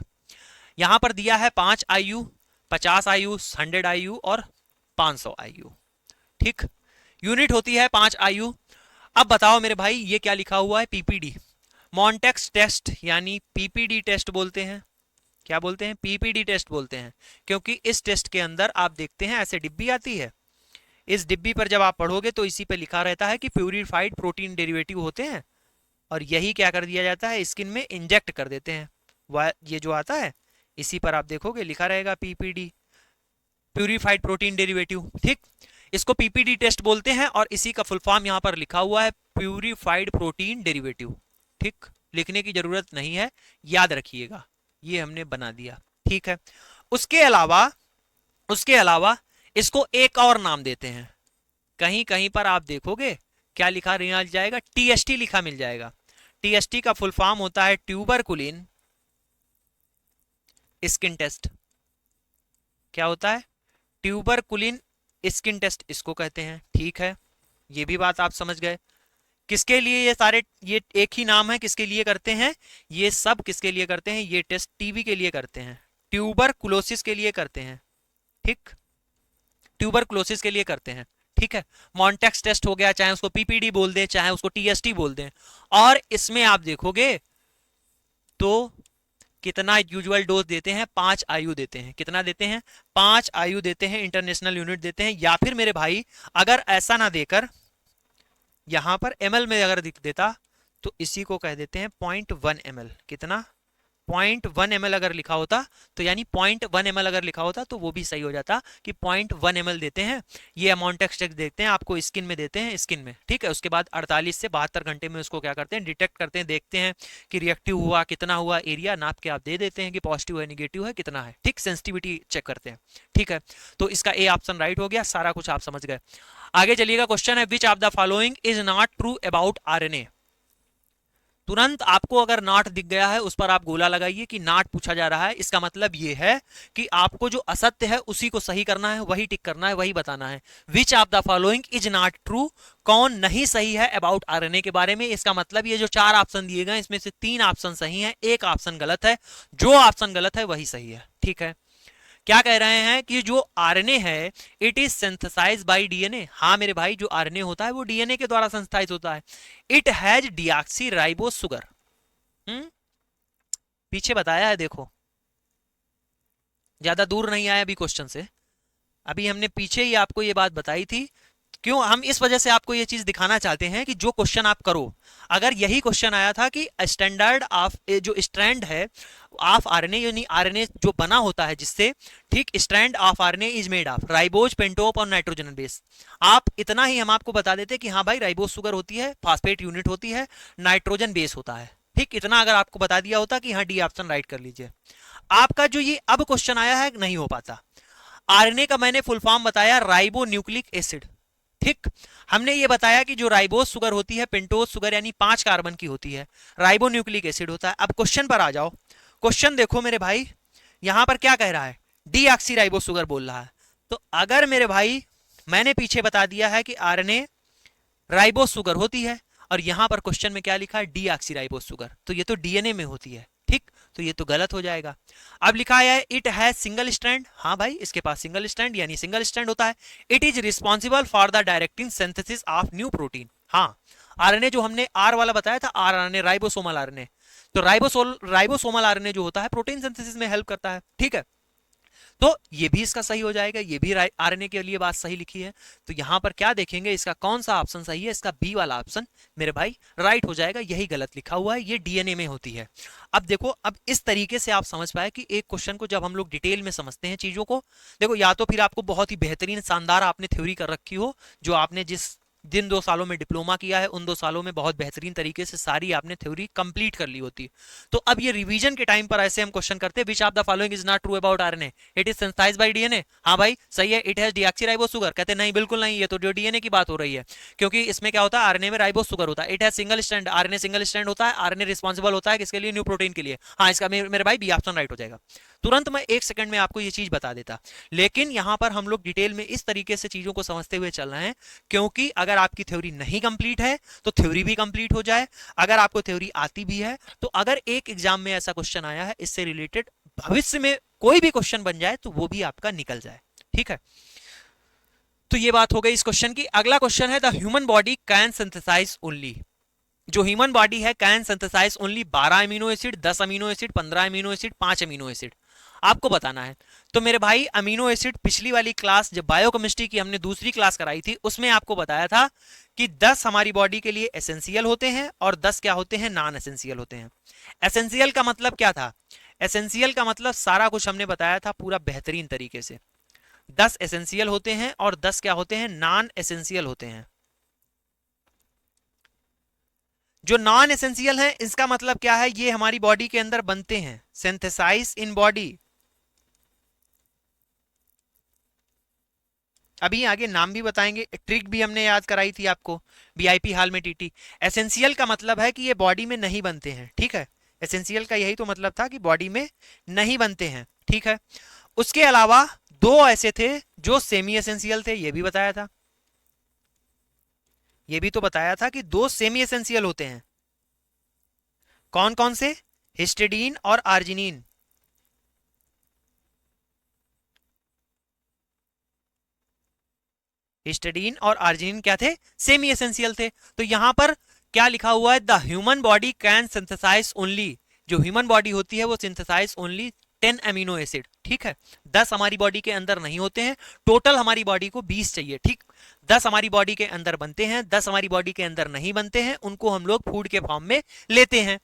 यहां पर दिया है 5 IU, 50 IU, 100 IU और 500 IU। ठीक, यूनिट होती है 5 IU। अब बताओ मेरे भाई ये क्या लिखा हुआ है, पीपीडी, मॉन्टेक्स टेस्ट यानी पीपीडी टेस्ट बोलते हैं। क्या बोलते हैं, पीपीडी टेस्ट बोलते हैं, क्योंकि इस टेस्ट के अंदर आप देखते हैं ऐसे डिब्बी आती है, इस डिब्बी पर जब आप पढ़ोगे तो इसी पे लिखा रहता है कि प्यूरिफाइड प्रोटीन डेरिवेटिव होते हैं, और यही क्या कर दिया जाता है, स्किन में इंजेक्ट कर देते हैं। ये जो आता है इसी पर आप देखोगे लिखा रहेगा पीपीडी, प्यूरिफाइड प्रोटीन डेरिवेटिव। ठीक, इसको पीपीडी टेस्ट बोलते हैं, और इसी का फुल फॉर्म यहां पर लिखा हुआ है प्यूरिफाइड प्रोटीन डेरिवेटिव। ठीक, लिखने की जरूरत नहीं है, याद रखिएगा, ये हमने बना दिया। ठीक है, उसके अलावा इसको एक और नाम देते हैं, कहीं कहीं पर आप देखोगे क्या लिखा मिल जाएगा, टीएसटी लिखा मिल जाएगा। टीएसटी का फुल फॉर्म होता है ट्यूबरकुलिन स्किन टेस्ट। क्या होता है, ट्यूबरकुलिन स्किन टेस्ट इसको कहते हैं। ठीक है, ये भी बात आप समझ गए। किसके लिए ये सारे, ये एक ही नाम है, किसके लिए करते हैं, ये सब किसके लिए करते हैं, ये टेस्ट टीबी के लिए करते हैं, ट्यूबरकुलोसिस के लिए करते हैं। ठीक, ट्यूबरकुलोसिस के लिए करते हैं। ठीक है, मॉन्टेक्स टेस्ट हो गया, चाहे उसको पीपीडी बोल दें चाहे उसको टीएसटी बोल दें। और इसमें आप देखोगे तो कितना यूजुअल डोज देते हैं, 5 IU देते हैं। कितना देते हैं, 5 IU देते हैं, इंटरनेशनल यूनिट देते हैं। या फिर मेरे भाई अगर ऐसा ना देकर यहां पर ml में अगर दिख देता तो इसी को कह देते हैं 0.1 ml। कितना, 0.1 ml अगर लिखा होता तो यानी 0.1 ml अगर लिखा होता तो वो भी सही हो जाता कि 0.1 ml देते हैं। ये अमोन्टेक्स टेस्ट देखते हैं, आपको स्किन में देते हैं, स्किन में। ठीक है, उसके बाद 48 से 72 घंटे में उसको क्या करते हैं, डिटेक्ट करते हैं, देखते हैं कि रिएक्टिव हुआ कितना हुआ, एरिया नाप के आप दे देते हैं कि पॉजिटिव है निगेटिव है कितना है। ठीक, सेंसिटिविटी चेक करते हैं। ठीक है, तो इसका ए ऑप्शन राइट हो गया, सारा कुछ आप समझ गए। आगे चलिएगा, क्वेश्चन है विच of the following is not true about RNA. तुरंत आपको अगर नॉट दिख गया है उस पर आप गोला लगाइए कि नॉट पूछा जा रहा है, इसका मतलब ये है कि आपको जो असत्य है उसी को सही करना है, वही टिक करना है, वही बताना है। विच of the following is not true, कौन नहीं सही है अबाउट आरएनए के बारे में। इसका मतलब ये जो 4 ऑप्शन दिए गए इसमें से 3 ऑप्शन सही हैं, 1 ऑप्शन गलत है। जो ऑप्शन गलत है वही सही है। ठीक है, क्या कह रहे हैं कि जो आरएनए है it is synthesized by DNA. हाँ मेरे भाई, जो आरएनए होता है वो डीएनए के द्वारा सिंथेसाइज होता है। It has deoxy ribose sugar. पीछे बताया है, देखो ज्यादा दूर नहीं आया अभी क्वेश्चन से, अभी हमने पीछे ही आपको ये बात बताई थी। क्यों हम इस वजह से आपको ये चीज दिखाना चाहते हैं कि जो क्वेश्चन आप करो, अगर यही क्वेश्चन आया था कि स्टैंडर्ड ऑफ जो स्ट्रैंड है ऑफ आरएनए, यानी आरएनए जो बना होता है जिससे, ठीक, strand of RNA is made of ribose, pentose और नाइट्रोजन बेस, आप इतना ही हम आपको बता देते कि हाँ भाई राइबोज शुगर होती है, फास्फेट यूनिट होती है, नाइट्रोजन बेस होता है, ठीक, इतना अगर आपको बता दिया होता कि हाँ डी ऑप्शन राइट कर लीजिए। आपका जो ये अब क्वेश्चन आया है नहीं हो पाता। आरएनए का मैंने फुल फॉर्म बताया राइबो न्यूक्लिक एसिड, ठीक, हमने ये बताया कि जो राइबोज शुगर होती है पेंटोज शुगर यानी 5 कार्बन की होती है, राइबो न्यूक्लिक एसिड होता है। अब क्वेश्चन पर आ जाओ, क्वेश्चन देखो मेरे भाई, यहां पर क्या कह रहा है, डीऑक्सी राइबो शुगर बोल रहा है। तो अगर मेरे भाई मैंने पीछे बता दिया है कि आरएनए राइबो शुगर होती है और यहां पर क्वेश्चन में क्या लिखा है डीऑक्सी राइबो शुगर, तो ये तो डीएनए में होती है, ठीक, तो ये तो गलत हो जाएगा। अब लिखा है इट हैज सिंगल स्ट्रैंड, हाँ भाई इसके पास सिंगल स्ट्रैंड यानी सिंगल स्ट्रैंड होता है। It is responsible for the directing synthesis of new protein, हाँ आरएनए जो हमने आर वाला बताया था, आर आरएनए राइबोसोमल आरएनए, तो राइबोसोमल आरएनए जो होता है प्रोटीन सिंथेसिस में हेल्प करता है, ठीक है, तो ये भी इसका सही हो जाएगा, ये भी आरएनए के लिए बात सही लिखी है। तो यहां पर क्या देखेंगे, इसका कौन सा ऑप्शन सही है, इसका बी वाला ऑप्शन मेरे भाई राइट हो जाएगा, यही गलत लिखा हुआ है, ये डीएनए में होती है। अब देखो, अब इस तरीके से आप समझ पाए कि एक क्वेश्चन को जब हम लोग डिटेल में समझते हैं चीजों को, देखो या तो फिर आपको बहुत ही बेहतरीन शानदार आपने थ्योरी कर रखी हो, जो आपने जिस जिन 2 सालों में डिप्लोमा किया है उन 2 सालों में बहुत बेहतरीन तरीके से सारी आपने थ्योरी कंप्लीट कर ली होती। तो अब ये रिवीजन के टाइम पर ऐसे हम क्वेश्चन करते हैं, which of the following is not true about RNA, it is synthesized by DNA, हाँ भाई सही है, इट हैज डीऑक्सीराइबोस शुगर, कहते नहीं बिल्कुल नहीं, ये तो जो डीएनए की बात हो रही है, क्योंकि इसमें क्या होता है आरएनए में राइबोस शुगर होता है, it has single strand, RNA single strand होता है, आरएनए रिस्पांसिबल होता है किसके लिए, न्यू प्रोटीन के लिए, हाँ इसका मेरे भाई बी ऑप्शन राइट हो जाएगा। तुरंत मैं 1 सेकंड में आपको ये चीज बता देता, लेकिन यहां पर हम लोग डिटेल में इस तरीके से चीजों को समझते हुए चल रहे हैं, क्योंकि अगर आपकी थ्योरी नहीं कंप्लीट है तो थ्योरी भी कंप्लीट हो जाए, अगर आपको थ्योरी आती भी है तो अगर एक एग्जाम में ऐसा क्वेश्चन आया है इससे रिलेटेड, भविष्य में कोई भी क्वेश्चन बन जाए तो वो भी आपका निकल जाए, ठीक है। तो ये बात हो गई इस क्वेश्चन की। अगला क्वेश्चन है the human body can synthesize only, जो ह्यूमन बॉडी है can synthesize only 12 amino acid, 10 amino acid, 15 amino acid, 5 amino acid, आपको बताना है। तो मेरे भाई अमीनो एसिड पिछली वाली क्लास जब बायोकेमिस्ट्री की हमने दूसरी क्लास कराई थी उसमें आपको बताया था कि 10 हमारी बॉडी के लिए एसेंशियल होते हैं और 10 क्या होते हैं, नॉन एसेंशियल होते हैं। एसेंशियल का मतलब क्या था, एसेंशियल का मतलब सारा कुछ हमने बताया था पूरा बेहतरीन तरीके से, 10 एसेंशियल होते हैं और 10 क्या होते हैं, नॉन एसेंशियल होते हैं। जो नॉन एसेंशियल है इसका मतलब क्या है, ये हमारी बॉडी के अंदर बनते हैं, सिंथेसाइज इन बॉडी, अभी आगे नाम भी बताएंगे, ट्रिक भी हमने याद कराई थी आपको वीआईपी हाल में टीटी। एसेंशियल का मतलब है कि ये बॉडी में नहीं बनते हैं, ठीक है, एसेंशियल का यही तो मतलब था कि बॉडी में नहीं बनते हैं, ठीक है। उसके अलावा 2 ऐसे थे जो सेमी एसेंशियल थे, ये भी बताया था, ये भी तो बताया था कि 2 सेमी एसेंशियल होते हैं, कौन कौन से, हिस्टिडीन और आर्जिनिन। हिस्टिडीन और आर्जिनिन क्या थे, सेमी एसेंशियल थे। तो यहां पर क्या लिखा हुआ है, the human body can synthesize only, जो ह्यूमन बॉडी होती है वो सिंथेसाइज ओनली 10 अमीनो एसिड, ठीक है, 10 हमारी बॉडी के अंदर नहीं होते हैं, टोटल हमारी बॉडी को 20 चाहिए, ठीक, 10 हमारी बॉडी के अंदर बनते हैं, 10 हमारी बॉडी के अंदर नहीं बनते हैं, उनको हम लोग फूड के फॉर्म में लेते हैं।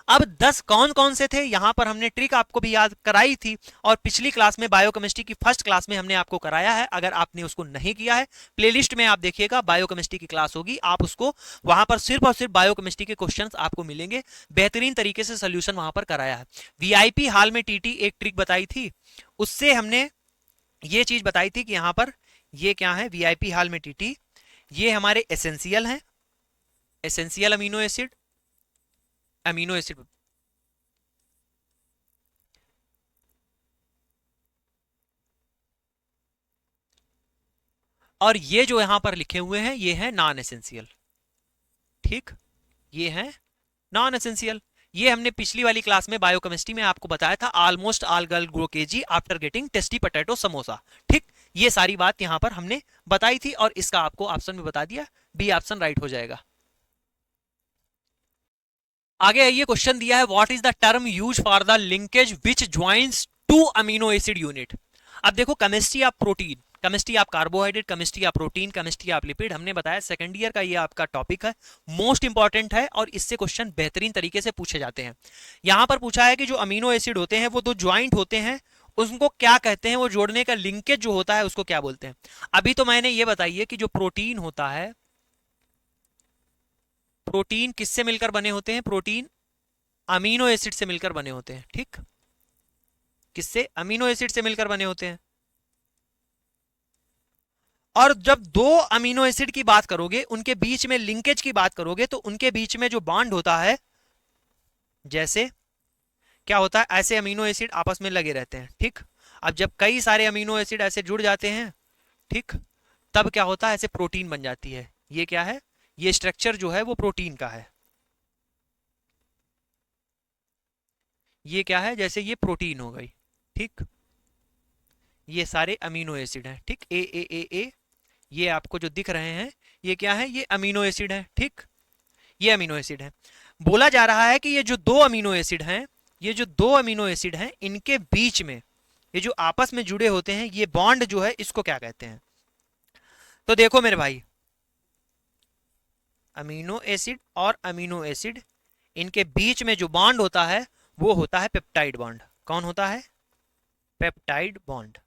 अब 10 कौन कौन से थे, यहां पर हमने ट्रिक आपको भी याद कराई थी और पिछली क्लास में बायोकेमिस्ट्री की फर्स्ट क्लास में हमने आपको कराया है, अगर आपने उसको नहीं किया है प्लेलिस्ट में आप देखिएगा, बायोकेमिस्ट्री की क्लास होगी, आप उसको वहां पर सिर्फ और सिर्फ बायोकेमिस्ट्री के क्वेश्चंस आपको मिलेंगे, बेहतरीन तरीके से सोल्यूशन वहां पर कराया है। वीआईपी हाल में टीटी एक ट्रिक बताई थी, उससे हमने ये चीज बताई थी कि यहां पर ये क्या है, वीआईपी हाल में टीटी, ये हमारे एसेंशियल हैं, essential amino acid, amino acid, और ये जो यहां पर लिखे हुए हैं ये है नॉन एसेंशियल, ठीक, ये है नॉन एसेंशियल। ये हमने पिछली वाली क्लास में बायोकेमिस्ट्री में आपको बताया था, almost all girl grow KG after getting tasty potato samosa, ठीक, ये सारी बात यहां पर हमने बताई थी और इसका आपको ऑप्शन भी बता दिया, बी ऑप्शन राइट हो जाएगा। आगे ये क्वेश्चन दिया है, what is the term use for the linkage which joins 2 amino acid unit. अब देखो केमिस्ट्री ऑफ प्रोटीन, केमिस्ट्री आप कार्बोहाइड्रेट, केमिस्ट्री आप प्रोटीन, केमिस्ट्री आप लिपिड, हमने बताया सेकंड ईयर का ये आपका टॉपिक है, मोस्ट इंपॉर्टेंट है और इससे क्वेश्चन बेहतरीन तरीके से पूछे जाते हैं। यहां पर पूछा है कि जो अमीनो एसिड होते हैं वो दो ज्वाइंट होते हैं, उनको क्या कहते हैं, वो जोड़ने का लिंकेज जो होता है उसको क्या बोलते हैं। अभी तो मैंने ये बताइए कि जो प्रोटीन होता है, प्रोटीन किससे मिलकर बने होते हैं, प्रोटीन अमीनो एसिड से मिलकर बने होते हैं, ठीक, किससे, अमीनो एसिड से मिलकर बने होते हैं। और जब दो अमीनो एसिड की बात करोगे, उनके बीच में लिंकेज की बात करोगे, तो उनके बीच में जो बॉन्ड होता है, जैसे क्या होता है, ऐसे अमीनो एसिड आपस में लगे रहते हैं, ठीक। अब जब कई सारे अमीनो एसिड ऐसे जुड़ जाते हैं, ठीक, तब क्या होता है, ऐसे प्रोटीन बन जाती है। ये क्या है, ये स्ट्रक्चर जो है वो प्रोटीन का है। ये क्या है, जैसे ये प्रोटीन हो गई, ठीक, ये सारे अमीनो एसिड हैं, ठीक, ए ए ए ए, ये आपको जो दिख रहे हैं ये क्या है, ये अमीनो एसिड है, ठीक, ये अमीनो एसिड है। बोला जा रहा है कि ये जो दो अमीनो एसिड हैं, ये जो दो अमीनो एसिड हैं, इनके बीच में ये जो आपस में जुड़े होते हैं, ये बॉन्ड जो है इसको क्या कहते हैं। तो देखो मेरे भाई, अमीनो एसिड और अमीनो एसिड, इनके बीच में जो बॉन्ड होता है वो होता है पेप्टाइड बॉन्ड। कौन होता है, पेप्टाइड बॉन्ड।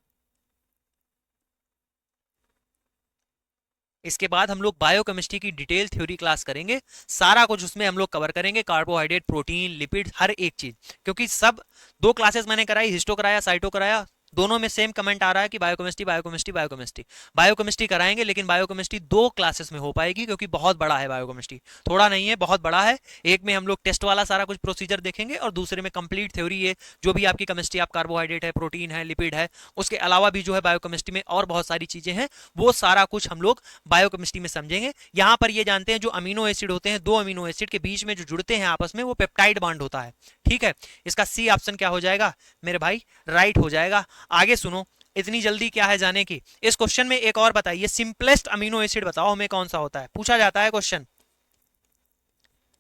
इसके बाद हम लोग बायोकेमिस्ट्री की डिटेल थ्योरी क्लास करेंगे, सारा कुछ उसमें हम लोग कवर करेंगे, कार्बोहाइड्रेट, प्रोटीन, लिपिड, हर एक चीज। क्योंकि सब दो क्लासेस मैंने कराई, हिस्टो कराया, साइटो कराया, दोनों में सेम कमेंट आ रहा है कि बायोकेमिस्ट्री बायोकेमिस्ट्री बायोकेमिस्ट्री। बायोकेमिस्ट्री कराएंगे, लेकिन बायोकेमिस्ट्री दो क्लासेस में हो पाएगी, क्योंकि बहुत बड़ा है बायोकेमिस्ट्री, थोड़ा नहीं है, बहुत बड़ा है। एक में हम लोग टेस्ट वाला सारा कुछ प्रोसीजर देखेंगे, और दूसरे में कंप्लीट थ्योरी है, जो भी आपकी केमिस्ट्री, आप कार्बोहाइड्रेट है, प्रोटीन है, लिपिड है, उसके अलावा भी जो है बायोकेमिस्ट्री में और बहुत सारी चीजें हैं, वो सारा कुछ हम लोग बायोकेमिस्ट्री में समझेंगे। यहां पर ये जानते हैं जो अमीनो एसिड होते हैं, दो अमीनो एसिड के बीच में जो जुड़ते हैं आपस में, वो पेप्टाइड बॉन्ड होता है, ठीक है। इसका सी ऑप्शन क्या हो जाएगा मेरे भाई, राइट हो जाएगा। आगे सुनो, इतनी जल्दी क्या है जाने की। इस क्वेश्चन में एक और बताइए, सिंपलेस्ट अमीनो एसिड बताओ हमें कौन सा होता है, पूछा जाता है question,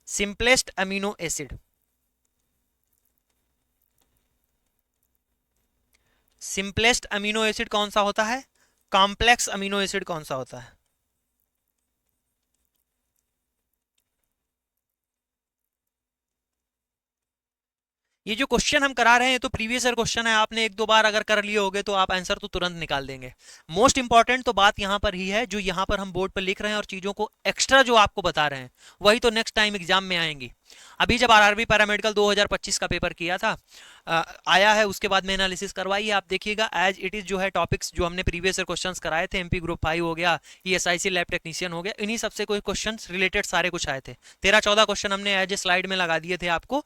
simplest amino acid, simplest amino acid कौन सा होता है, कॉम्प्लेक्स अमीनो एसिड कौन सा होता है। ये जो क्वेश्चन हम करा रहे हैं तो प्रीवियस ईयर क्वेश्चन है, आपने एक दो बार अगर कर लिए होगे तो आप आंसर तो तुरंत निकाल देंगे। मोस्ट इंपॉर्टेंट तो बात यहां पर ही है, जो यहां पर हम बोर्ड पर लिख रहे हैं और चीजों को एक्स्ट्रा जो आपको बता रहे हैं, वही तो नेक्स्ट टाइम एग्जाम में आएंगी। अभी जब आरआरबी पैरामेडिकल 2025 का पेपर किया था, आया है, उसके बाद में एनालिसिस करवाई है, आप देखिएगा एज इट इज जो है टॉपिक्स जो हमने प्रीवियस ईयर क्वेश्चंस कराए थे, एमपी ग्रुप 5 हो गया, ईएसआईसी लैब टेक्नीशियन हो गया, इन्हीं सबसे कोई क्वेश्चंस रिलेटेड सारे कुछ आए थे। 13-14 क्वेश्चन हमने एज ए स्लाइड में लगा दिए थे आपको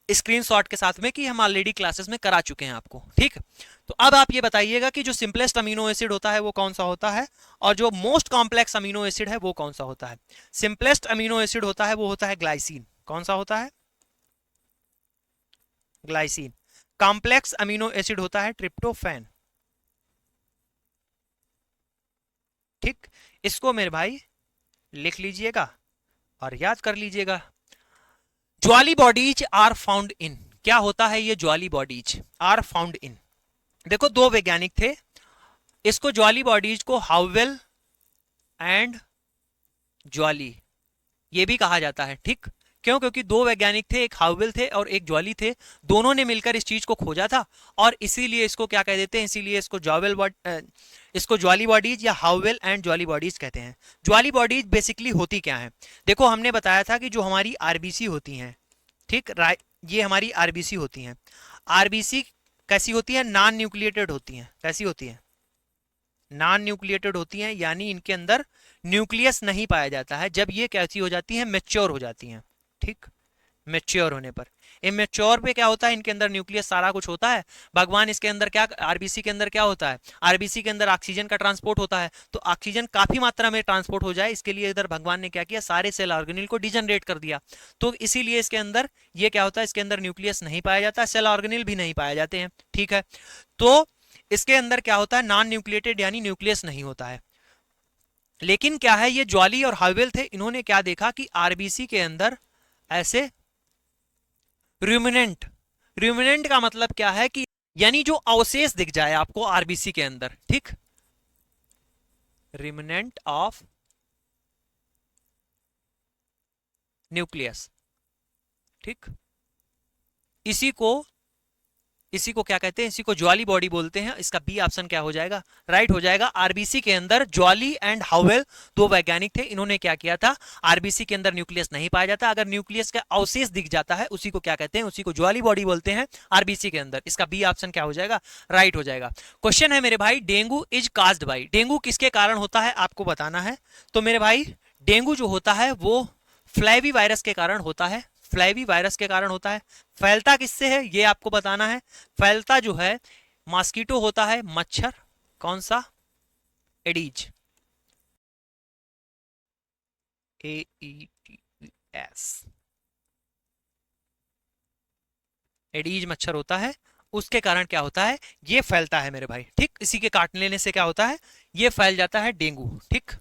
स्क्रीनशॉट के साथ में, कि हम ऑलरेडी क्लासेस में करा चुके हैं आपको, ठीक। तो अब आप ये बताइएगा कि जो सिंपलेस्ट अमीनो एसिड होता है वो कौन सा होता है, और जो मोस्ट कॉम्प्लेक्स अमीनो एसिड है वो कौन सा होता है। सिंपलेस्ट अमीनो एसिड होता है वो होता है ग्लाइसिन। कौन सा होता है, ग्लाइसिन। कॉम्प्लेक्स अमीनो एसिड होता है ट्रिप्टोफैन, ठीक। इसको मेरे भाई लिख लीजिएगा और याद कर लीजिएगा। Jolly bodies are found in, क्या होता है ये Jolly bodies are found in. देखो दो वैज्ञानिक थे, इसको ज्वाली बॉडीज को हाउवेल एंड ज्वाली ये भी कहा जाता है, ठीक। क्यों, क्योंकि दो वैज्ञानिक थे, एक हाउवेल थे और एक ज्वाली थे, दोनों ने मिलकर इस चीज को खोजा था, और इसीलिए इसको क्या कह देते हैं, इसीलिए इसको इसको ज्वाली बॉडीज या हाउवेल एंड ज्वाली बॉडीज कहते हैं। ज्वाली बॉडीज बेसिकली होती क्या है, देखो हमने बताया था कि जो हमारी आरबीसी होती हैं, ठीक, ये हमारी आरबीसी होती हैं। आरबीसी कैसी होती है, नॉन न्यूक्लिएटेड होती हैं। कैसी होती है, नॉन न्यूक्लिएटेड होती हैं, यानी इनके अंदर न्यूक्लियस नहीं पाया जाता है। जब ये कैसी हो जाती हैं, मेच्योर हो जाती हैं, ठीक, मेच्योर होने पर। इमेच्योर पे क्या होता है, इनके अंदर न्यूक्लियस सारा कुछ होता है। भगवान इसके अंदर क्या, आरबीसी के अंदर क्या होता है, आरबीसी के अंदर ऑक्सीजन का ट्रांसपोर्ट होता है, तो ऑक्सीजन काफी मात्रा में ट्रांसपोर्ट हो जाए, इसके लिए इधर भगवान ने क्या किया, सारे सेल ऑर्गेनिल को डिजनरेट कर दिया। तो इसीलिए इसके अंदर ये क्या होता है, इसके अंदर न्यूक्लियस नहीं पाया जाता, सेल ऑर्गेनिल भी नहीं पाए जाते हैं, ठीक है। तो इसके अंदर क्या होता है, नॉन न्यूक्लिएटेड यानी न्यूक्लियस नहीं होता है। लेकिन क्या है, ये ज्वाली और हावेल थे, इन्होंने क्या देखा कि आरबीसी के अंदर ऐसे रूमिनेंट, रूमिनेंट का मतलब क्या है कि यानी जो अवशेष दिख जाए आपको आरबीसी के अंदर, ठीक, रिमनेंट ऑफ न्यूक्लियस। ठीक, इसी को क्या कहते हैं, इसी को ज्वाली बॉडी बोलते हैं। इसका बी ऑप्शन क्या हो जाएगा, राइट हो जाएगा। आरबीसी के अंदर ज्वाली एंड हाउएल दो वैज्ञानिक थे, इन्होंने क्या किया था, आरबीसी के अंदर न्यूक्लियस नहीं पाया जाता, अगर न्यूक्लियस का अवशेष दिख जाता है उसी को क्या कहते हैं, उसी को ज्वाली बॉडी बोलते हैं आरबीसी के अंदर। इसका बी ऑप्शन क्या हो जाएगा, राइट हो जाएगा। क्वेश्चन है मेरे भाई, dengue is caused by, dengue किसके कारण होता है आपको बताना है। तो मेरे भाई डेंगू जो होता है वो फ्लैवी वायरस के कारण होता है, फ्लैवी वायरस के कारण होता है। फैलता किससे है ये आपको बताना है। फैलता जो है मॉस्किटो होता है, मच्छर, कौन सा, एडीज, AEDS, एडीज मच्छर होता है, उसके कारण क्या होता है, ये फैलता है मेरे भाई। ठीक, इसी के काट लेने से क्या होता है, ये फैल जाता है डेंगू। ठीक,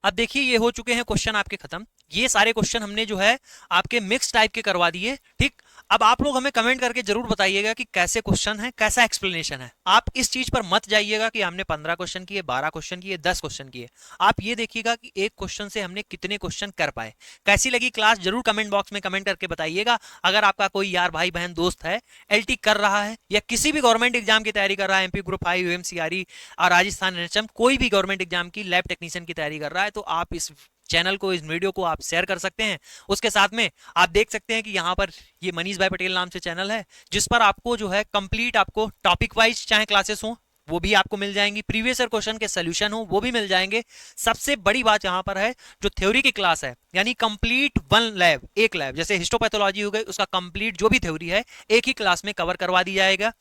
अब देखिए ये हो चुके हैं क्वेश्चन आपके खत्म। ये सारे क्वेश्चन हमने जो है आपके मिक्स टाइप के करवा दिए। ठीक, अब आप लोग हमें कमेंट करके जरूर बताइएगा कि कैसे क्वेश्चन है, कैसा एक्सप्लेनेशन है। आप इस चीज पर मत जाइएगा कि हमने 15 क्वेश्चन किए, 12 क्वेश्चन किए, 10 क्वेश्चन किए। आप ये देखिएगा कि एक क्वेश्चन से हमने कितने क्वेश्चन कर पाए। कैसी लगी क्लास जरूर कमेंट बॉक्स में कमेंट करके बताइएगा। अगर आपका कोई यार भाई बहन दोस्त है एलटी कर रहा है या किसी भी गवर्नमेंट एग्जाम की तैयारी कर रहा है, एमपी ग्रुप 5, यूएमसीआरई और राजस्थान एनएचएम, कोई भी गवर्नमेंट एग्जाम की लैब टेक्नीशियन की तैयारी कर रहा है, तो आप इस चैनल को, इस वीडियो को आप शेयर कर सकते हैं। उसके साथ में आप देख सकते हैं कि यहाँ पर ये मनीष भाई पटेल नाम से चैनल है, जिस पर आपको जो है कंप्लीट आपको टॉपिक वाइज चाहे क्लासेस हो वो भी आपको मिल जाएंगी, प्रीवियस ईयर क्वेश्चन के सोल्यूशन हो वो भी मिल जाएंगे। सबसे बड़ी बात यहाँ पर है जो थ्योरी की क्लास है, यानी कंप्लीट वन लैब, एक लैब, जैसे हिस्टोपैथोलॉजी हो गई उसका कंप्लीट जो भी थ्योरी है एक ही क्लास में कवर करवा दी जाएगा।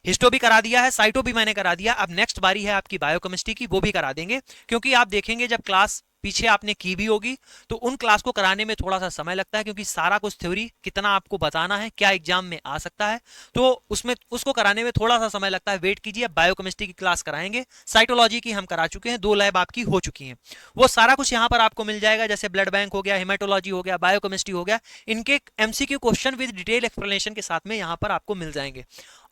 हिस्टो भी करा दिया है, साइटो भी मैंने करा दिया, अब नेक्स्ट बारी है आपकी बायोकेमिस्ट्री की, वो भी करा देंगे। क्योंकि आप देखेंगे जब क्लास पीछे आपने की भी होगी तो उन क्लास को कराने में थोड़ा सा समय लगता है, क्योंकि सारा कुछ थ्योरी कितना आपको बताना है, क्या एग्जाम में आ सकता है, तो उसमें उसको कराने में थोड़ा सा समय लगता है। वेट कीजिए, अब बायोकेमिस्ट्री की क्लास कराएंगे, साइटोलॉजी की हम करा चुके हैं, 2 लैब आपकी हो चुकी हैं, वो सारा कुछ यहाँ पर आपको मिल जाएगा। जैसे ब्लड बैंक हो गया, हेमेटोलॉजी हो गया, बायोकेमिस्ट्री हो गया, इनके MCQ question with detail explanation के साथ में यहाँ पर आपको मिल जाएंगे।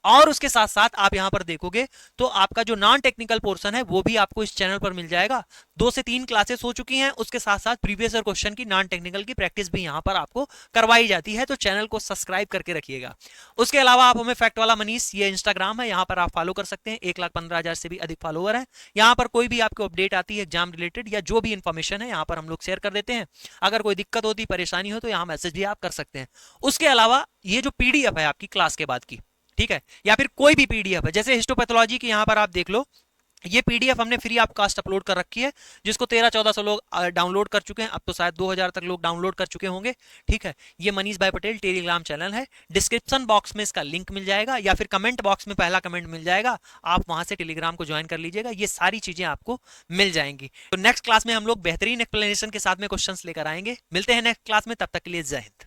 और उसके साथ साथ आप यहां पर देखोगे तो आपका जो नॉन टेक्निकल पोर्शन है वो भी आपको इस चैनल पर मिल जाएगा। 2 से 3 क्लासेस हो चुकी हैं, उसके साथ साथ प्रीवियस ईयर क्वेश्चन की नॉन टेक्निकल की प्रैक्टिस भी यहां पर आपको करवाई जाती है, तो चैनल को सब्सक्राइब करके रखिएगा। उसके अलावा आप हमें फैक्ट वाला मनीष, ये इंस्टाग्राम है, यहां पर आप फॉलो कर सकते हैं, 1,15,000 से भी अधिक फॉलोअर है। यहां पर कोई भी आपको अपडेट आती है एग्जाम रिलेटेड या जो भी इंफॉर्मेशन है यहाँ पर हम लोग शेयर कर देते हैं। अगर कोई दिक्कत होती, परेशानी हो तो यहाँ मैसेज भी आप कर सकते हैं। उसके अलावा ये जो पीडीएफ है आपकी क्लास के बाद की, ठीक है, या फिर कोई भी पीडीएफ है, जैसे हिस्टोपैथोलॉजी की यहां पर आप देख लो, ये पीडीएफ हमने फ्री ऑफ कास्ट अपलोड कर रखी है, जिसको 1300-1400 लोग डाउनलोड कर चुके हैं, अब तो शायद 2000 तक लोग डाउनलोड कर चुके होंगे। ठीक है, ये मनीष भाई पटेल टेलीग्राम चैनल है, डिस्क्रिप्शन बॉक्स में इसका लिंक मिल जाएगा या फिर कमेंट बॉक्स में पहला कमेंट मिल जाएगा, आप वहां से टेलीग्राम को ज्वाइन कर लीजिएगा, ये सारी चीजें आपको मिल जाएंगी। तो नेक्स्ट क्लास में हम लोग बेहतरीन एक्सप्लेनेशन के साथ में क्वेश्चंस लेकर आएंगे। मिलते हैं नेक्स्ट क्लास में, तब तक के लिए जय हिंद।